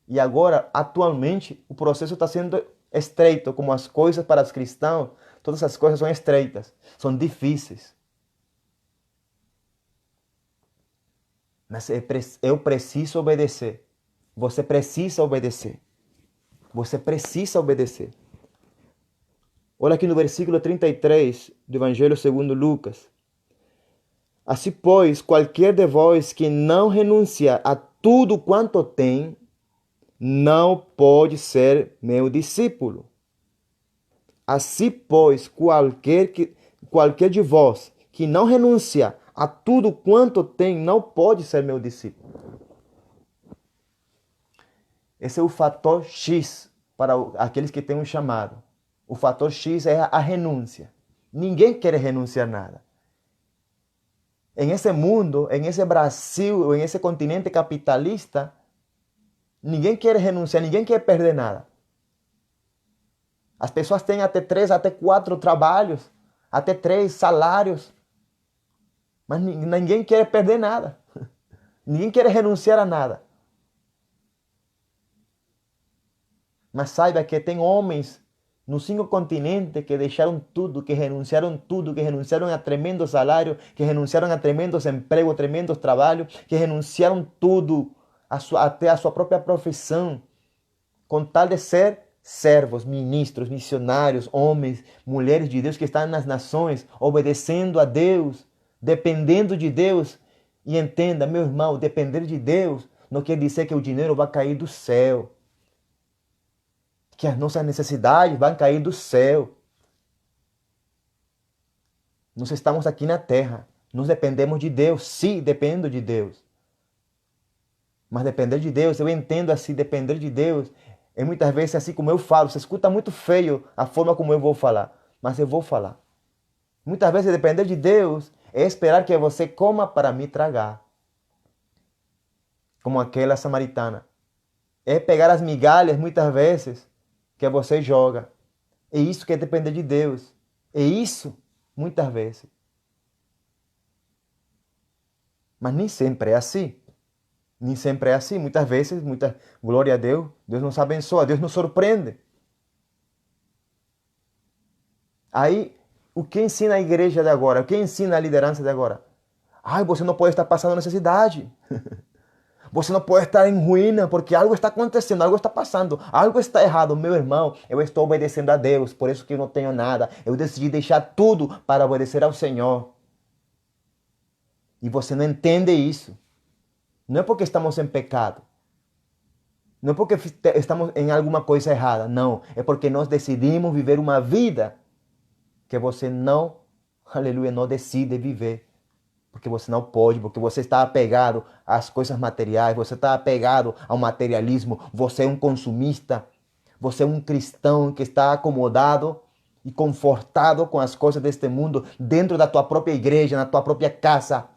E agora, atualmente, o processo está sendo estreito, como as coisas para os cristãos, todas as coisas são estreitas, são difíceis. Mas eu preciso obedecer. Você precisa obedecer. Você precisa obedecer. Olha aqui no versículo 33 do Evangelho segundo Lucas. Assim, pois, qualquer de vós que não renuncia a tudo quanto tem, não pode ser meu discípulo. Assim, pois, qualquer de vós que não renuncia a tudo quanto tem, não pode ser meu discípulo. Esse é o fator X para aqueles que têm um chamado. O fator X é a renúncia. Ninguém quer renunciar a nada. Em esse mundo, em esse Brasil, em esse continente capitalista, ninguém quer renunciar, ninguém quer perder nada. As pessoas têm até 3, até 4 trabalhos, até 3 salários. Mas ninguém quer perder nada. Ninguém quer renunciar a nada. Mas saiba que tem homens nos 5 continentes que deixaram tudo, que renunciaram a tremendo salário, que renunciaram a tremendos empregos, tremendos trabalhos, que renunciaram tudo, até a sua própria profissão, com tal de ser servos, ministros, missionários, homens, mulheres de Deus que estão nas nações, obedecendo a Deus, dependendo de Deus. E entenda, meu irmão, depender de Deus não quer dizer que o dinheiro vai cair do céu, que as nossas necessidades vão cair do céu. Nós estamos aqui na terra, nós dependemos de Deus, sim, dependo de Deus. Mas depender de Deus, eu entendo assim, depender de Deus, é muitas vezes assim como eu falo, você escuta muito feio a forma como eu vou falar, mas eu vou falar. Muitas vezes depender de Deus é esperar que você coma para me tragar. Como aquela samaritana. É pegar as migalhas muitas vezes que você joga. É isso que é depender de Deus. É isso, muitas vezes. Mas nem sempre é assim. Nem sempre é assim. Muitas vezes, glória a Deus, Deus nos abençoa, Deus nos surpreende. Aí, o que ensina a igreja de agora? O que ensina a liderança de agora? Ai, você não pode estar passando necessidade. Você não pode estar em ruína porque algo está acontecendo, algo está passando, algo está errado. Meu irmão, eu estou obedecendo a Deus, por isso que eu não tenho nada. Eu decidi deixar tudo para obedecer ao Senhor. E você não entende isso. Não é porque estamos em pecado. Não é porque estamos em alguma coisa errada. Não. É porque nós decidimos viver uma vida que você não, aleluia, não decide viver. Porque você não pode, porque você está apegado às coisas materiais, você está apegado ao materialismo, você é um consumista, você é um cristão que está acomodado e confortado com as coisas deste mundo dentro da tua própria igreja, na tua própria casa.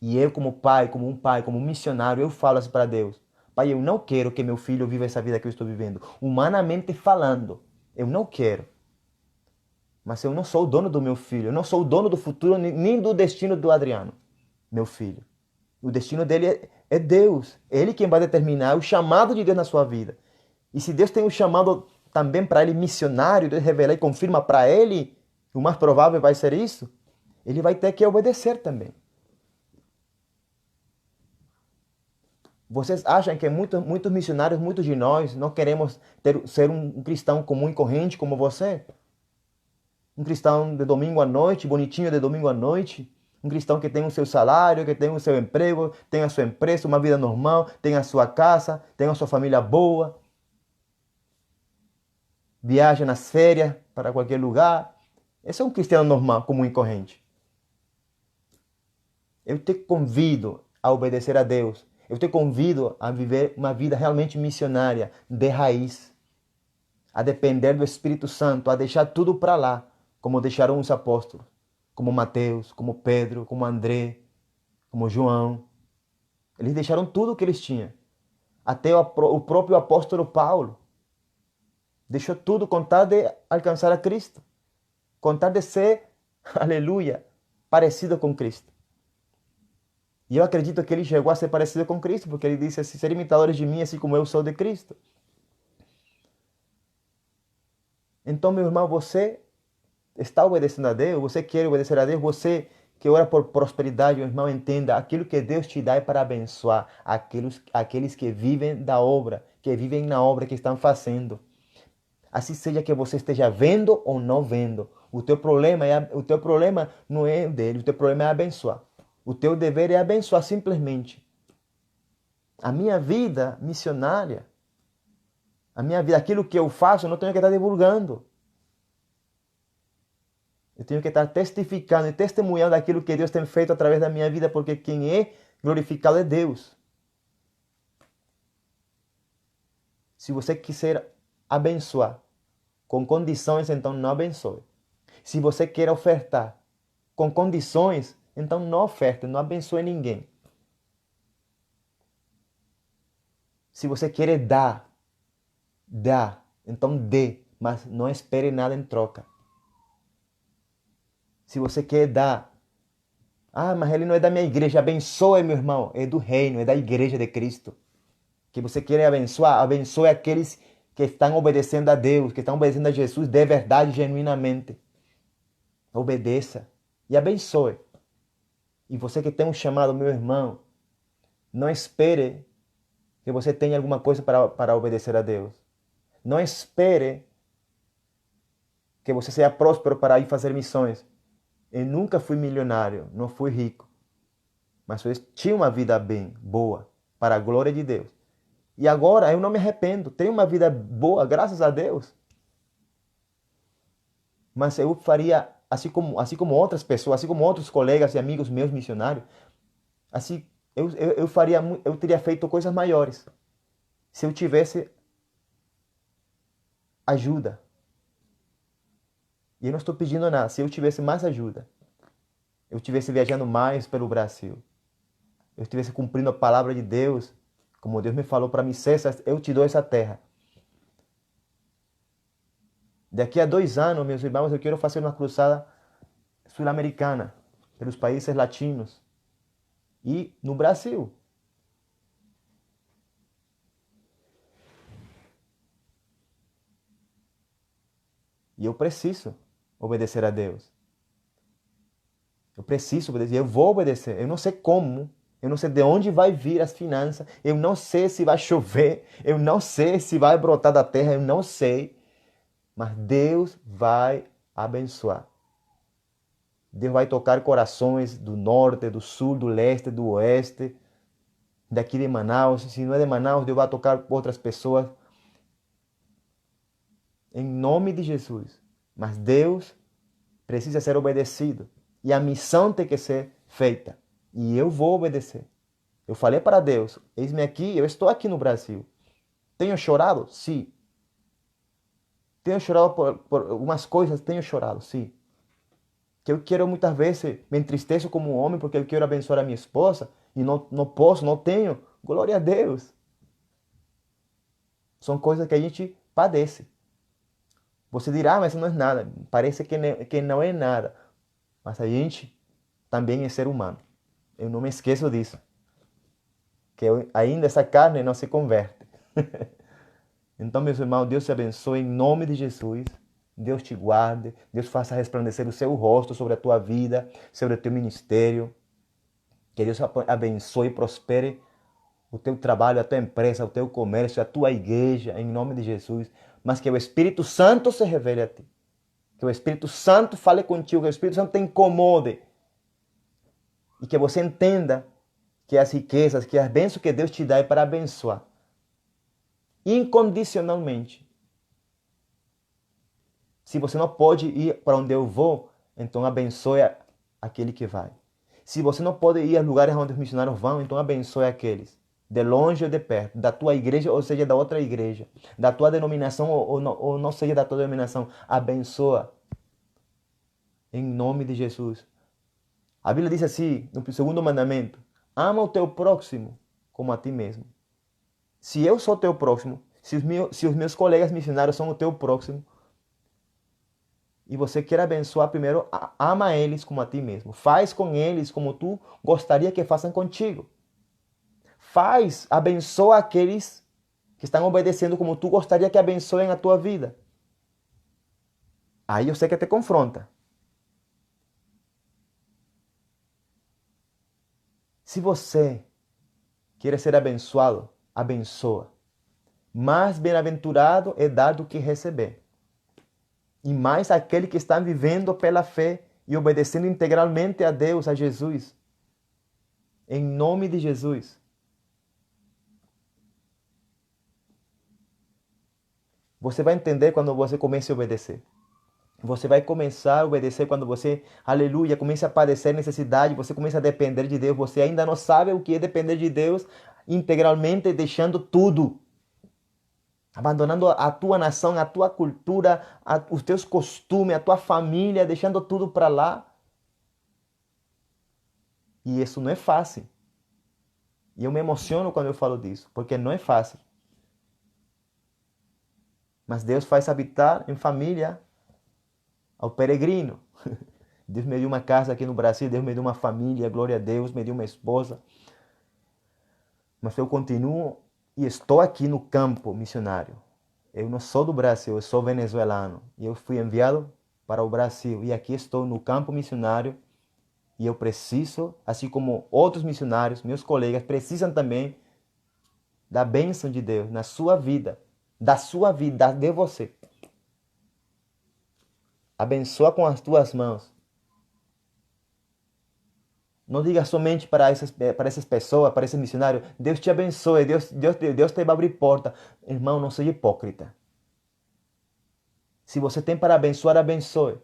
E eu, como pai, como um missionário, eu falo assim para Deus: Pai, eu não quero que meu filho viva essa vida que eu estou vivendo. Humanamente falando, eu não quero. Mas eu não sou o dono do meu filho. Eu não sou o dono do futuro nem do destino do Adriano, meu filho. O destino dele é Deus. É Ele quem vai determinar o chamado de Deus na sua vida. E se Deus tem um chamado também para ele missionário, Deus revela e confirma para ele, o mais provável vai ser isso, ele vai ter que obedecer também. Vocês acham que muitos missionários, muitos de nós, não queremos ser um cristão comum e corrente como você? Um cristão de domingo à noite, bonitinho de domingo à noite? Um cristão que tem o seu salário, que tem o seu emprego, tem a sua empresa, uma vida normal, tem a sua casa, tem a sua família boa, viaja nas férias para qualquer lugar. Esse é um cristiano normal, comum e corrente. Eu te convido a obedecer a Deus. Eu te convido a viver uma vida realmente missionária, de raiz. A depender do Espírito Santo, a deixar tudo para lá, como deixaram os apóstolos. Como Mateus, como Pedro, como André, como João. Eles deixaram tudo o que eles tinham. Até o próprio apóstolo Paulo deixou tudo com tal de alcançar a Cristo. Com tal de ser, aleluia, parecido com Cristo. E eu acredito que ele chegou a ser parecido com Cristo, porque ele disse assim: ser imitadores de mim, assim como eu sou de Cristo. Então, meu irmão, você está obedecendo a Deus? Você quer obedecer a Deus? Você que ora por prosperidade, meu irmão, entenda: aquilo que Deus te dá é para abençoar aqueles que vivem da obra, que vivem na obra que estão fazendo. Assim seja que você esteja vendo ou não vendo. O teu problema não é dele, o teu problema é abençoar. O teu dever é abençoar simplesmente. A minha vida missionária, a minha vida, aquilo que eu faço, eu não tenho que estar divulgando. Eu tenho que estar testificando e testemunhando aquilo que Deus tem feito através da minha vida, porque quem é glorificado é Deus. Se você quiser abençoar com condições, então não abençoe. Se você quer ofertar com condições, então não oferte, não abençoe ninguém. Se você quer dar, dá, então dê, mas não espere nada em troca. Se você quer dar, mas ele não é da minha igreja, abençoe, meu irmão, é do reino, é da igreja de Cristo. Que você quer abençoar, abençoe aqueles que estão obedecendo a Deus, que estão obedecendo a Jesus de verdade, genuinamente. Obedeça e abençoe. E você que tem um chamado, meu irmão, não espere que você tenha alguma coisa para obedecer a Deus. Não espere que você seja próspero para ir fazer missões. Eu nunca fui milionário, não fui rico. Mas eu tinha uma vida bem, boa, para a glória de Deus. E agora eu não me arrependo. Tenho uma vida boa, graças a Deus. Mas eu faria, assim como outras pessoas, assim como outros colegas e amigos meus missionários, assim, eu teria feito coisas maiores. Se eu tivesse ajuda. E eu não estou pedindo nada. Se eu tivesse mais ajuda, eu estivesse viajando mais pelo Brasil, eu estivesse cumprindo a palavra de Deus Como Deus me falou para mim, César, eu te dou essa terra. Daqui a 2 anos, meus irmãos, eu quero fazer uma cruzada sul-americana, pelos países latinos e no Brasil. E eu preciso obedecer a Deus. Eu preciso obedecer, eu vou obedecer. Eu não sei como, eu não sei de onde vai vir as finanças, eu não sei se vai chover, eu não sei se vai brotar da terra, eu não sei. Mas Deus vai abençoar. Deus vai tocar corações do norte, do sul, do leste, do oeste, daqui de Manaus. Se não é de Manaus, Deus vai tocar outras pessoas. Em nome de Jesus. Mas Deus precisa ser obedecido. E a missão tem que ser feita. E eu vou obedecer. Eu falei para Deus, eis-me aqui, eu estou aqui no Brasil. Tenho chorado? Sim. Tenho chorado por algumas coisas, tenho chorado, sim. Que eu quero muitas vezes, me entristeço como homem porque eu quero abençoar a minha esposa e não posso, não tenho. Glória a Deus. São coisas que a gente padece. Você dirá, mas isso não é nada. Parece que não é nada. Mas a gente também é ser humano. Eu não me esqueço disso. Que ainda essa carne não se converte. Então, meus irmãos, Deus te abençoe em nome de Jesus. Deus te guarde. Deus faça resplandecer o seu rosto sobre a tua vida, sobre o teu ministério. Que Deus abençoe e prospere o teu trabalho, a tua empresa, o teu comércio, a tua igreja, em nome de Jesus. Mas que o Espírito Santo se revele a ti. Que o Espírito Santo fale contigo, que o Espírito Santo te incomode. E que você entenda que as riquezas, que as bênçãos que Deus te dá é para abençoar. Incondicionalmente. Se você não pode ir para onde eu vou, então abençoe aquele que vai. Se você não pode ir a lugares onde os missionários vão, então abençoe aqueles. De longe ou de perto, da tua igreja ou seja da outra igreja, da tua denominação ou não seja da tua denominação, abençoa em nome de Jesus. A Bíblia diz assim, no segundo mandamento, ama o teu próximo como a ti mesmo. Se eu sou teu próximo, se os meus colegas missionários são o teu próximo, e você quer abençoar primeiro, ama eles como a ti mesmo. Faz com eles como tu gostaria que façam contigo. Abençoa aqueles que estão obedecendo como tu gostaria que abençoem a tua vida. Aí eu sei que te confronta. Se você quer ser abençoado, abençoa. Mais bem-aventurado é dar do que receber. E mais aquele que está vivendo pela fé e obedecendo integralmente a Deus, a Jesus. Em nome de Jesus. Você vai entender quando você comece a obedecer. Você vai começar a obedecer quando você, aleluia, começa a padecer necessidade, você começa a depender de Deus. Você ainda não sabe o que é depender de Deus integralmente, deixando tudo. Abandonando a tua nação, a tua cultura, os teus costumes, a tua família, deixando tudo para lá. E isso não é fácil. E eu me emociono quando eu falo disso, porque não é fácil. Mas Deus faz habitar em família ao peregrino. Deus me deu uma casa aqui no Brasil, Deus me deu uma família, glória a Deus, me deu uma esposa. Mas eu continuo e estou aqui no campo missionário. Eu não sou do Brasil, eu sou venezuelano. E eu fui enviado para o Brasil. E aqui estou no campo missionário. E eu preciso, assim como outros missionários, meus colegas, precisam também da bênção de Deus na sua vida, da sua vida, de você. Abençoa com as tuas mãos. Não diga somente para essas pessoas, para esse missionário, Deus te abençoe, Deus te vai abrir porta. Irmão, não seja hipócrita. Se você tem para abençoar, abençoe.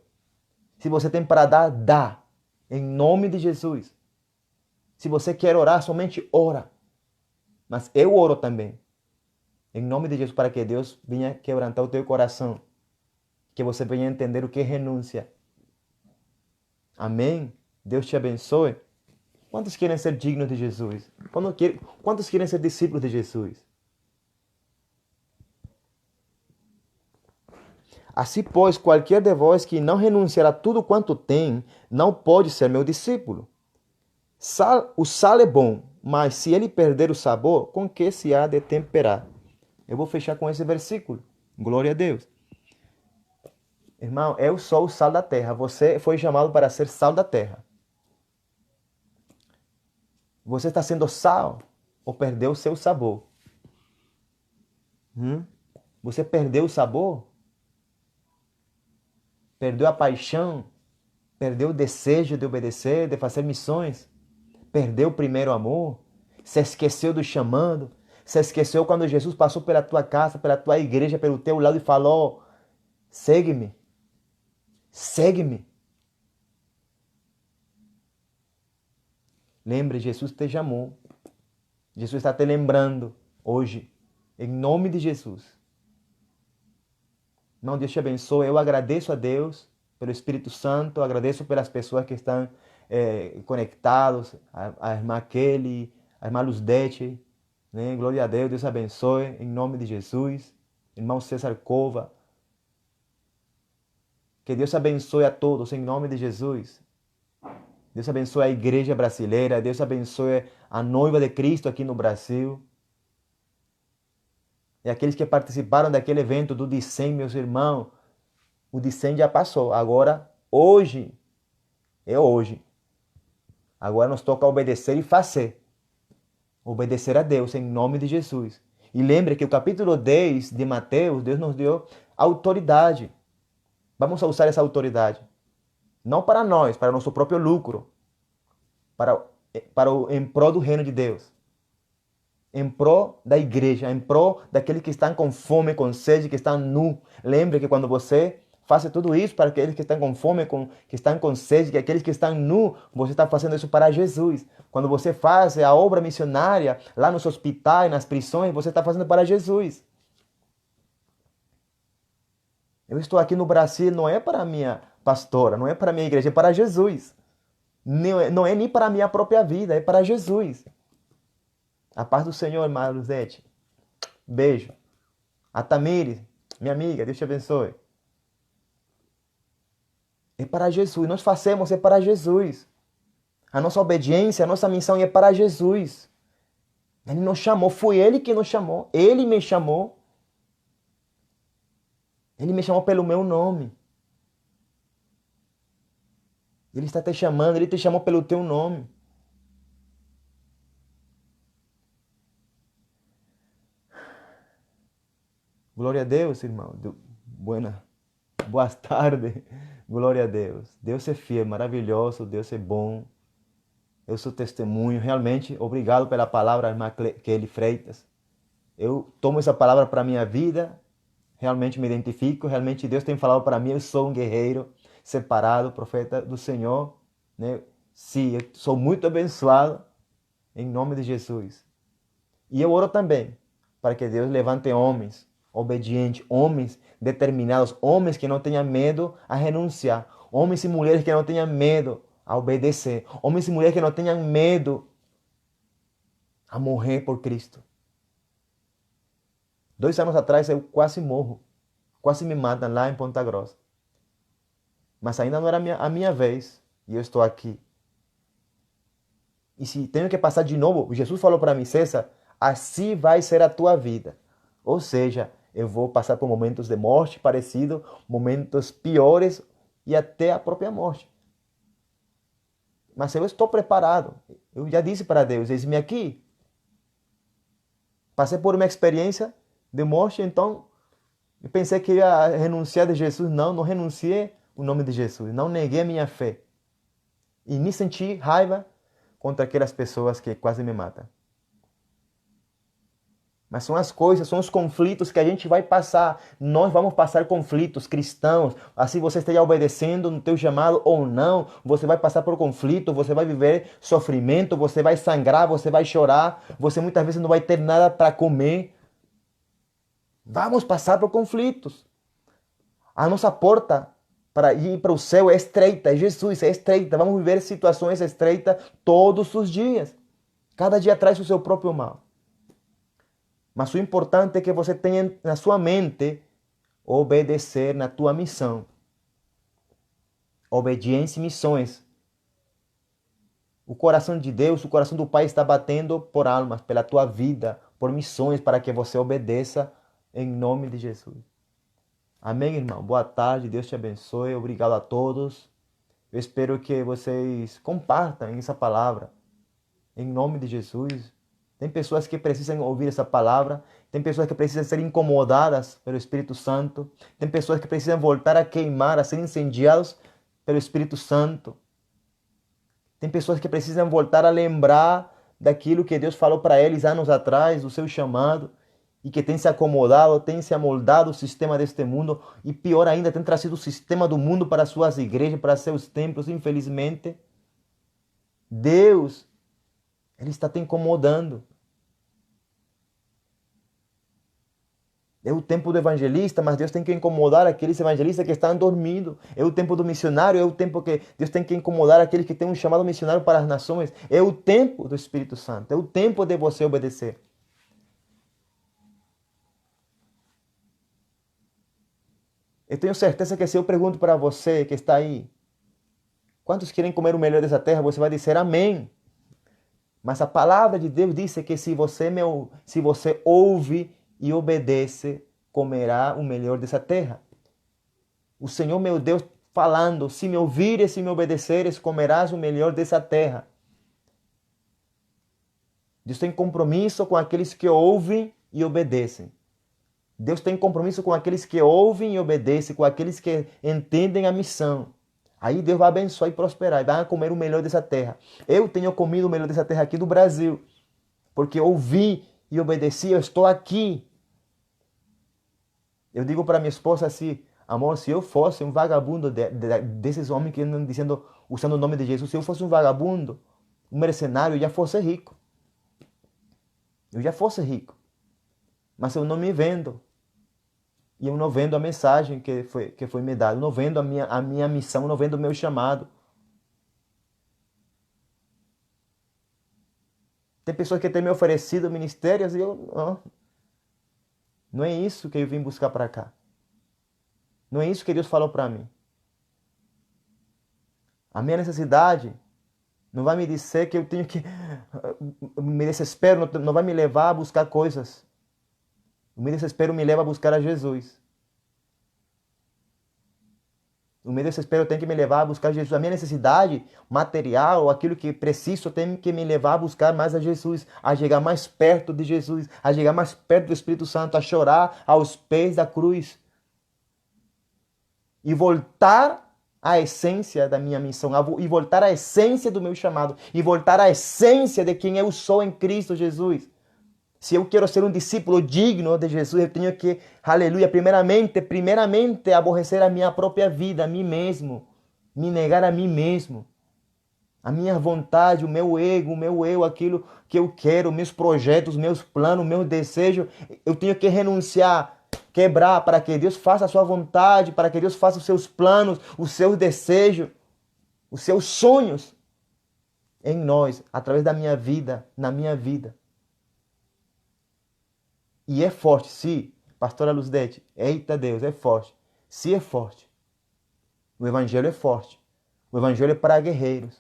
Se você tem para dar, dá. Em nome de Jesus. Se você quer orar, somente ora. Mas eu oro também. Em nome de Jesus, para que Deus venha quebrantar o teu coração. Que você venha entender o que é renúncia. Amém? Deus te abençoe. Quantos querem ser dignos de Jesus? Quantos querem ser discípulos de Jesus? Assim, pois, qualquer de vós que não renunciar a tudo quanto tem, não pode ser meu discípulo. O sal é bom, mas se ele perder o sabor, com que se há de temperar? Eu vou fechar com esse versículo. Glória a Deus. Irmão, eu sou o sal da terra. Você foi chamado para ser sal da terra. Você está sendo sal ou perdeu o seu sabor? Você perdeu o sabor? Perdeu a paixão? Perdeu o desejo de obedecer, de fazer missões? Perdeu o primeiro amor? Se esqueceu do chamado? Se esqueceu quando Jesus passou pela tua casa, pela tua igreja, pelo teu lado e falou: segue-me, segue-me. Lembre, Jesus te chamou. Jesus está te lembrando hoje, em nome de Jesus. Não, Deus te abençoe. Eu agradeço a Deus pelo Espírito Santo, agradeço pelas pessoas que estão conectados, a irmã Kelly, a irmã Luzdete, né? Glória a Deus, Deus abençoe, em nome de Jesus. Irmão César Cova, que Deus abençoe a todos, em nome de Jesus. Deus abençoe a igreja brasileira, Deus abençoe a noiva de Cristo aqui no Brasil. E aqueles que participaram daquele evento do Dicem, meus irmãos, o Dicem já passou. Agora, hoje, é hoje. Agora nos toca obedecer e fazer. Obedecer a Deus em nome de Jesus. E lembre que o capítulo 10 de Mateus, Deus nos deu autoridade. Vamos usar essa autoridade. Não para nós, para nosso próprio lucro. Em prol do reino de Deus. Em prol da igreja, em prol daqueles que estão com fome, com sede, que estão nu. Lembre que quando você faz tudo isso para aqueles que estão com fome, que estão com sede, que aqueles que estão nu, você está fazendo isso para Jesus. Quando você faz a obra missionária lá nos hospitais, nas prisões, você está fazendo para Jesus. Eu estou aqui no Brasil, não é para a minha pastora, não é para a minha igreja, é para Jesus. Não é nem para a minha própria vida, é para Jesus. A paz do Senhor, irmã Luzete. Beijo. A Tamires, minha amiga, Deus te abençoe. É para Jesus. Nós fazemos, é para Jesus. A nossa obediência, a nossa missão é para Jesus. Ele nos chamou, foi Ele que nos chamou. Ele me chamou. Ele me chamou pelo meu nome. Ele está te chamando, Ele te chamou pelo teu nome. Glória a Deus, irmão. Boa tarde. Glória a Deus. Deus é fiel, maravilhoso. Deus é bom. Eu sou testemunho. Realmente, obrigado pela palavra, irmã Kelly Freitas. Eu tomo essa palavra para a minha vida. Realmente me identifico. Realmente Deus tem falado para mim. Eu sou um guerreiro separado, profeta do Senhor. Né? Sim, eu sou muito abençoado. Em nome de Jesus. E eu oro também para que Deus levante homens obedientes, homens determinados, homens que não tenham medo a renunciar, homens e mulheres que não tenham medo a obedecer, homens e mulheres que não tenham medo a morrer por Cristo. 2 anos atrás eu quase morro, quase me matam lá em Ponta Grossa. Mas ainda não era a minha vez e eu estou aqui. E se tenho que passar de novo, Jesus falou para mim: César, assim vai ser a tua vida. Ou seja, eu vou passar por momentos de morte parecidos, momentos piores e até a própria morte. Mas eu estou preparado. Eu já disse para Deus: eis-me aqui. Passei por uma experiência de morte, então eu pensei que ia renunciar de Jesus. Não renunciei o nome de Jesus. Não neguei a minha fé. E nem senti raiva contra aquelas pessoas que quase me matam. Mas são as coisas, são os conflitos que a gente vai passar. Nós vamos passar conflitos cristãos. Assim você esteja obedecendo no teu chamado ou não, você vai passar por conflito, você vai viver sofrimento, você vai sangrar, você vai chorar, você muitas vezes não vai ter nada para comer. Vamos passar por conflitos. A nossa porta para ir para o céu é estreita, é Jesus, é estreita. Vamos viver situações estreitas todos os dias. Cada dia traz o seu próprio mal. Mas o importante é que você tenha na sua mente obedecer na tua missão. Obediência e missões. O coração de Deus, o coração do Pai está batendo por almas, pela tua vida, por missões, para que você obedeça em nome de Jesus. Amém, irmão? Boa tarde, Deus te abençoe. Obrigado a todos. Eu espero que vocês compartam essa palavra em nome de Jesus. Tem pessoas que precisam ouvir essa palavra. Tem pessoas que precisam ser incomodadas pelo Espírito Santo. Tem pessoas que precisam voltar a queimar, a ser incendiados pelo Espírito Santo. Tem pessoas que precisam voltar a lembrar daquilo que Deus falou para eles anos atrás, do seu chamado, e que tem se acomodado, tem se amoldado o sistema deste mundo, e pior ainda, tem trazido o sistema do mundo para suas igrejas, para seus templos, infelizmente. Deus, Ele está te incomodando. É o tempo do evangelista, mas Deus tem que incomodar aqueles evangelistas que estão dormindo. É o tempo do missionário, é o tempo que Deus tem que incomodar aqueles que têm um chamado missionário para as nações. É o tempo do Espírito Santo, é o tempo de você obedecer. Eu tenho certeza que se eu pergunto para você que está aí, quantos querem comer o melhor dessa terra, você vai dizer amém. Mas a palavra de Deus diz que se você ouve e obedece, comerá o melhor dessa terra. O Senhor meu Deus falando, se me ouvires e me obedeceres, comerás o melhor dessa terra. Deus tem compromisso com aqueles que ouvem e obedecem. Deus tem compromisso com aqueles que ouvem e obedecem, com aqueles que entendem a missão. Aí Deus vai abençoar e prosperar, e vai comer o melhor dessa terra. Eu tenho comido o melhor dessa terra aqui do Brasil, porque ouvi e obedeci, eu estou aqui. Eu digo para minha esposa assim, amor, se eu fosse um vagabundo desses homens que andam dizendo, usando o nome de Jesus, se eu fosse um vagabundo, um mercenário, eu já fosse rico. Eu já fosse rico. Mas eu não me vendo. E eu não vendo a mensagem que foi me dada. Eu não vendo a minha missão, eu não vendo o meu chamado. Tem pessoas que têm me oferecido ministérios e eu... Não é isso que eu vim buscar para cá. Não é isso que Deus falou para mim. A minha necessidade não vai me dizer que eu tenho que... Me desespero, não vai me levar a buscar coisas. O meu desespero me leva a buscar a Jesus. O meu desespero tem que me levar a buscar Jesus. A minha necessidade material, aquilo que preciso, tem que me levar a buscar mais a Jesus, a chegar mais perto de Jesus, a chegar mais perto do Espírito Santo, a chorar aos pés da cruz. E voltar à essência da minha missão, e voltar à essência do meu chamado, e voltar à essência de quem eu sou em Cristo Jesus. Se eu quero ser um discípulo digno de Jesus, eu tenho que, aleluia, primeiramente aborrecer a minha própria vida, a mim mesmo, me negar a mim mesmo, a minha vontade, o meu ego, o meu eu, aquilo que eu quero, meus projetos, meus planos, meus desejos, eu tenho que renunciar, quebrar para que Deus faça a sua vontade, para que Deus faça os seus planos, os seus desejos, os seus sonhos em nós, através da minha vida, na minha vida. E é forte, sim, pastora Luzdete, eita Deus, é forte. Se é forte. O evangelho é forte. O evangelho é para guerreiros.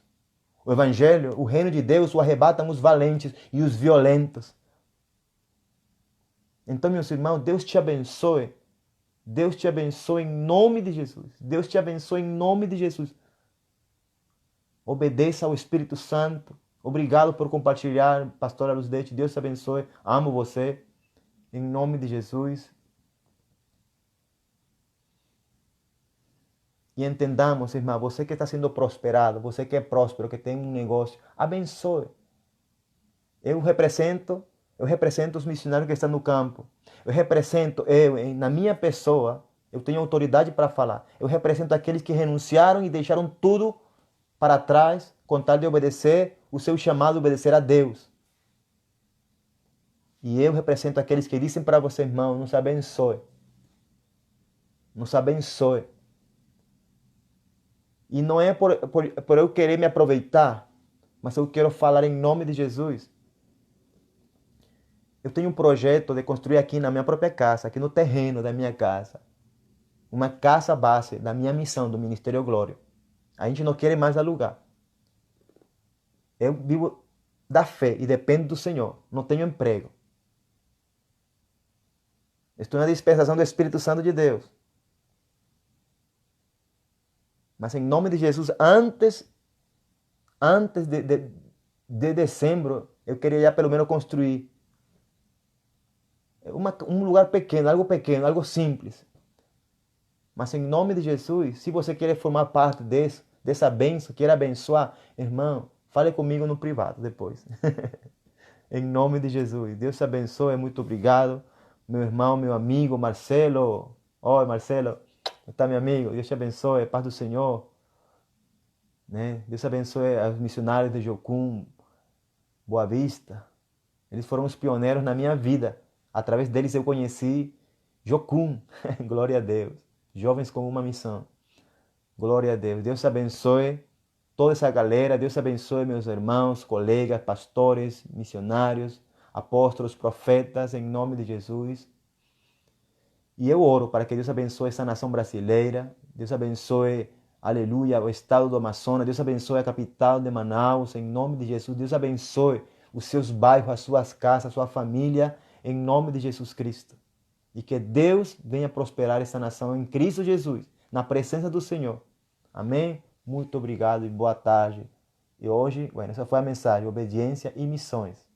O evangelho, o reino de Deus, o arrebatam os valentes e os violentos. Então, meus irmãos, Deus te abençoe. Deus te abençoe em nome de Jesus. Deus te abençoe em nome de Jesus. Obedeça ao Espírito Santo. Obrigado por compartilhar, pastora Luzdete. Deus te abençoe. Amo você. Em nome de Jesus. E entendamos, irmã, você que está sendo prosperado, você que é próspero, que tem um negócio, abençoe. Eu represento os missionários que estão no campo. Na minha pessoa, eu tenho autoridade para falar. Eu represento aqueles que renunciaram e deixaram tudo para trás, com tal de obedecer o seu chamado, obedecer a Deus. E eu represento aqueles que dizem para você, irmão, nos abençoe. Nos abençoe. E não é por eu querer me aproveitar, mas eu quero falar em nome de Jesus. Eu tenho um projeto de construir aqui na minha própria casa, aqui no terreno da minha casa, uma casa base da minha missão do Ministério Glória. A gente não quer mais alugar. Eu vivo da fé e dependo do Senhor. Não tenho emprego. Estou na dispensação do Espírito Santo de Deus. Mas em nome de Jesus, antes de dezembro, eu queria já pelo menos construir um lugar pequeno, algo simples. Mas em nome de Jesus, se você quer formar parte dessa bênção, queira abençoar, irmão, fale comigo no privado depois. Em nome de Jesus. Deus te abençoe. Muito obrigado. Meu irmão, meu amigo, Marcelo. Oi, Marcelo. Está meu amigo. Deus te abençoe. Paz do Senhor. Né? Deus abençoe os missionários de Jocum, Boa Vista. Eles foram os pioneiros na minha vida. Através deles eu conheci Jocum. Glória a Deus. Jovens com uma missão. Glória a Deus. Deus abençoe toda essa galera. Deus abençoe meus irmãos, colegas, pastores, missionários, apóstolos, profetas, em nome de Jesus. E eu oro para que Deus abençoe essa nação brasileira. Deus abençoe, aleluia, o estado do Amazonas. Deus abençoe a capital de Manaus, em nome de Jesus. Deus abençoe os seus bairros, as suas casas, a sua família, em nome de Jesus Cristo. E que Deus venha prosperar essa nação em Cristo Jesus, na presença do Senhor. Amém? Muito obrigado e boa tarde. E hoje, essa foi a mensagem: obediência e missões.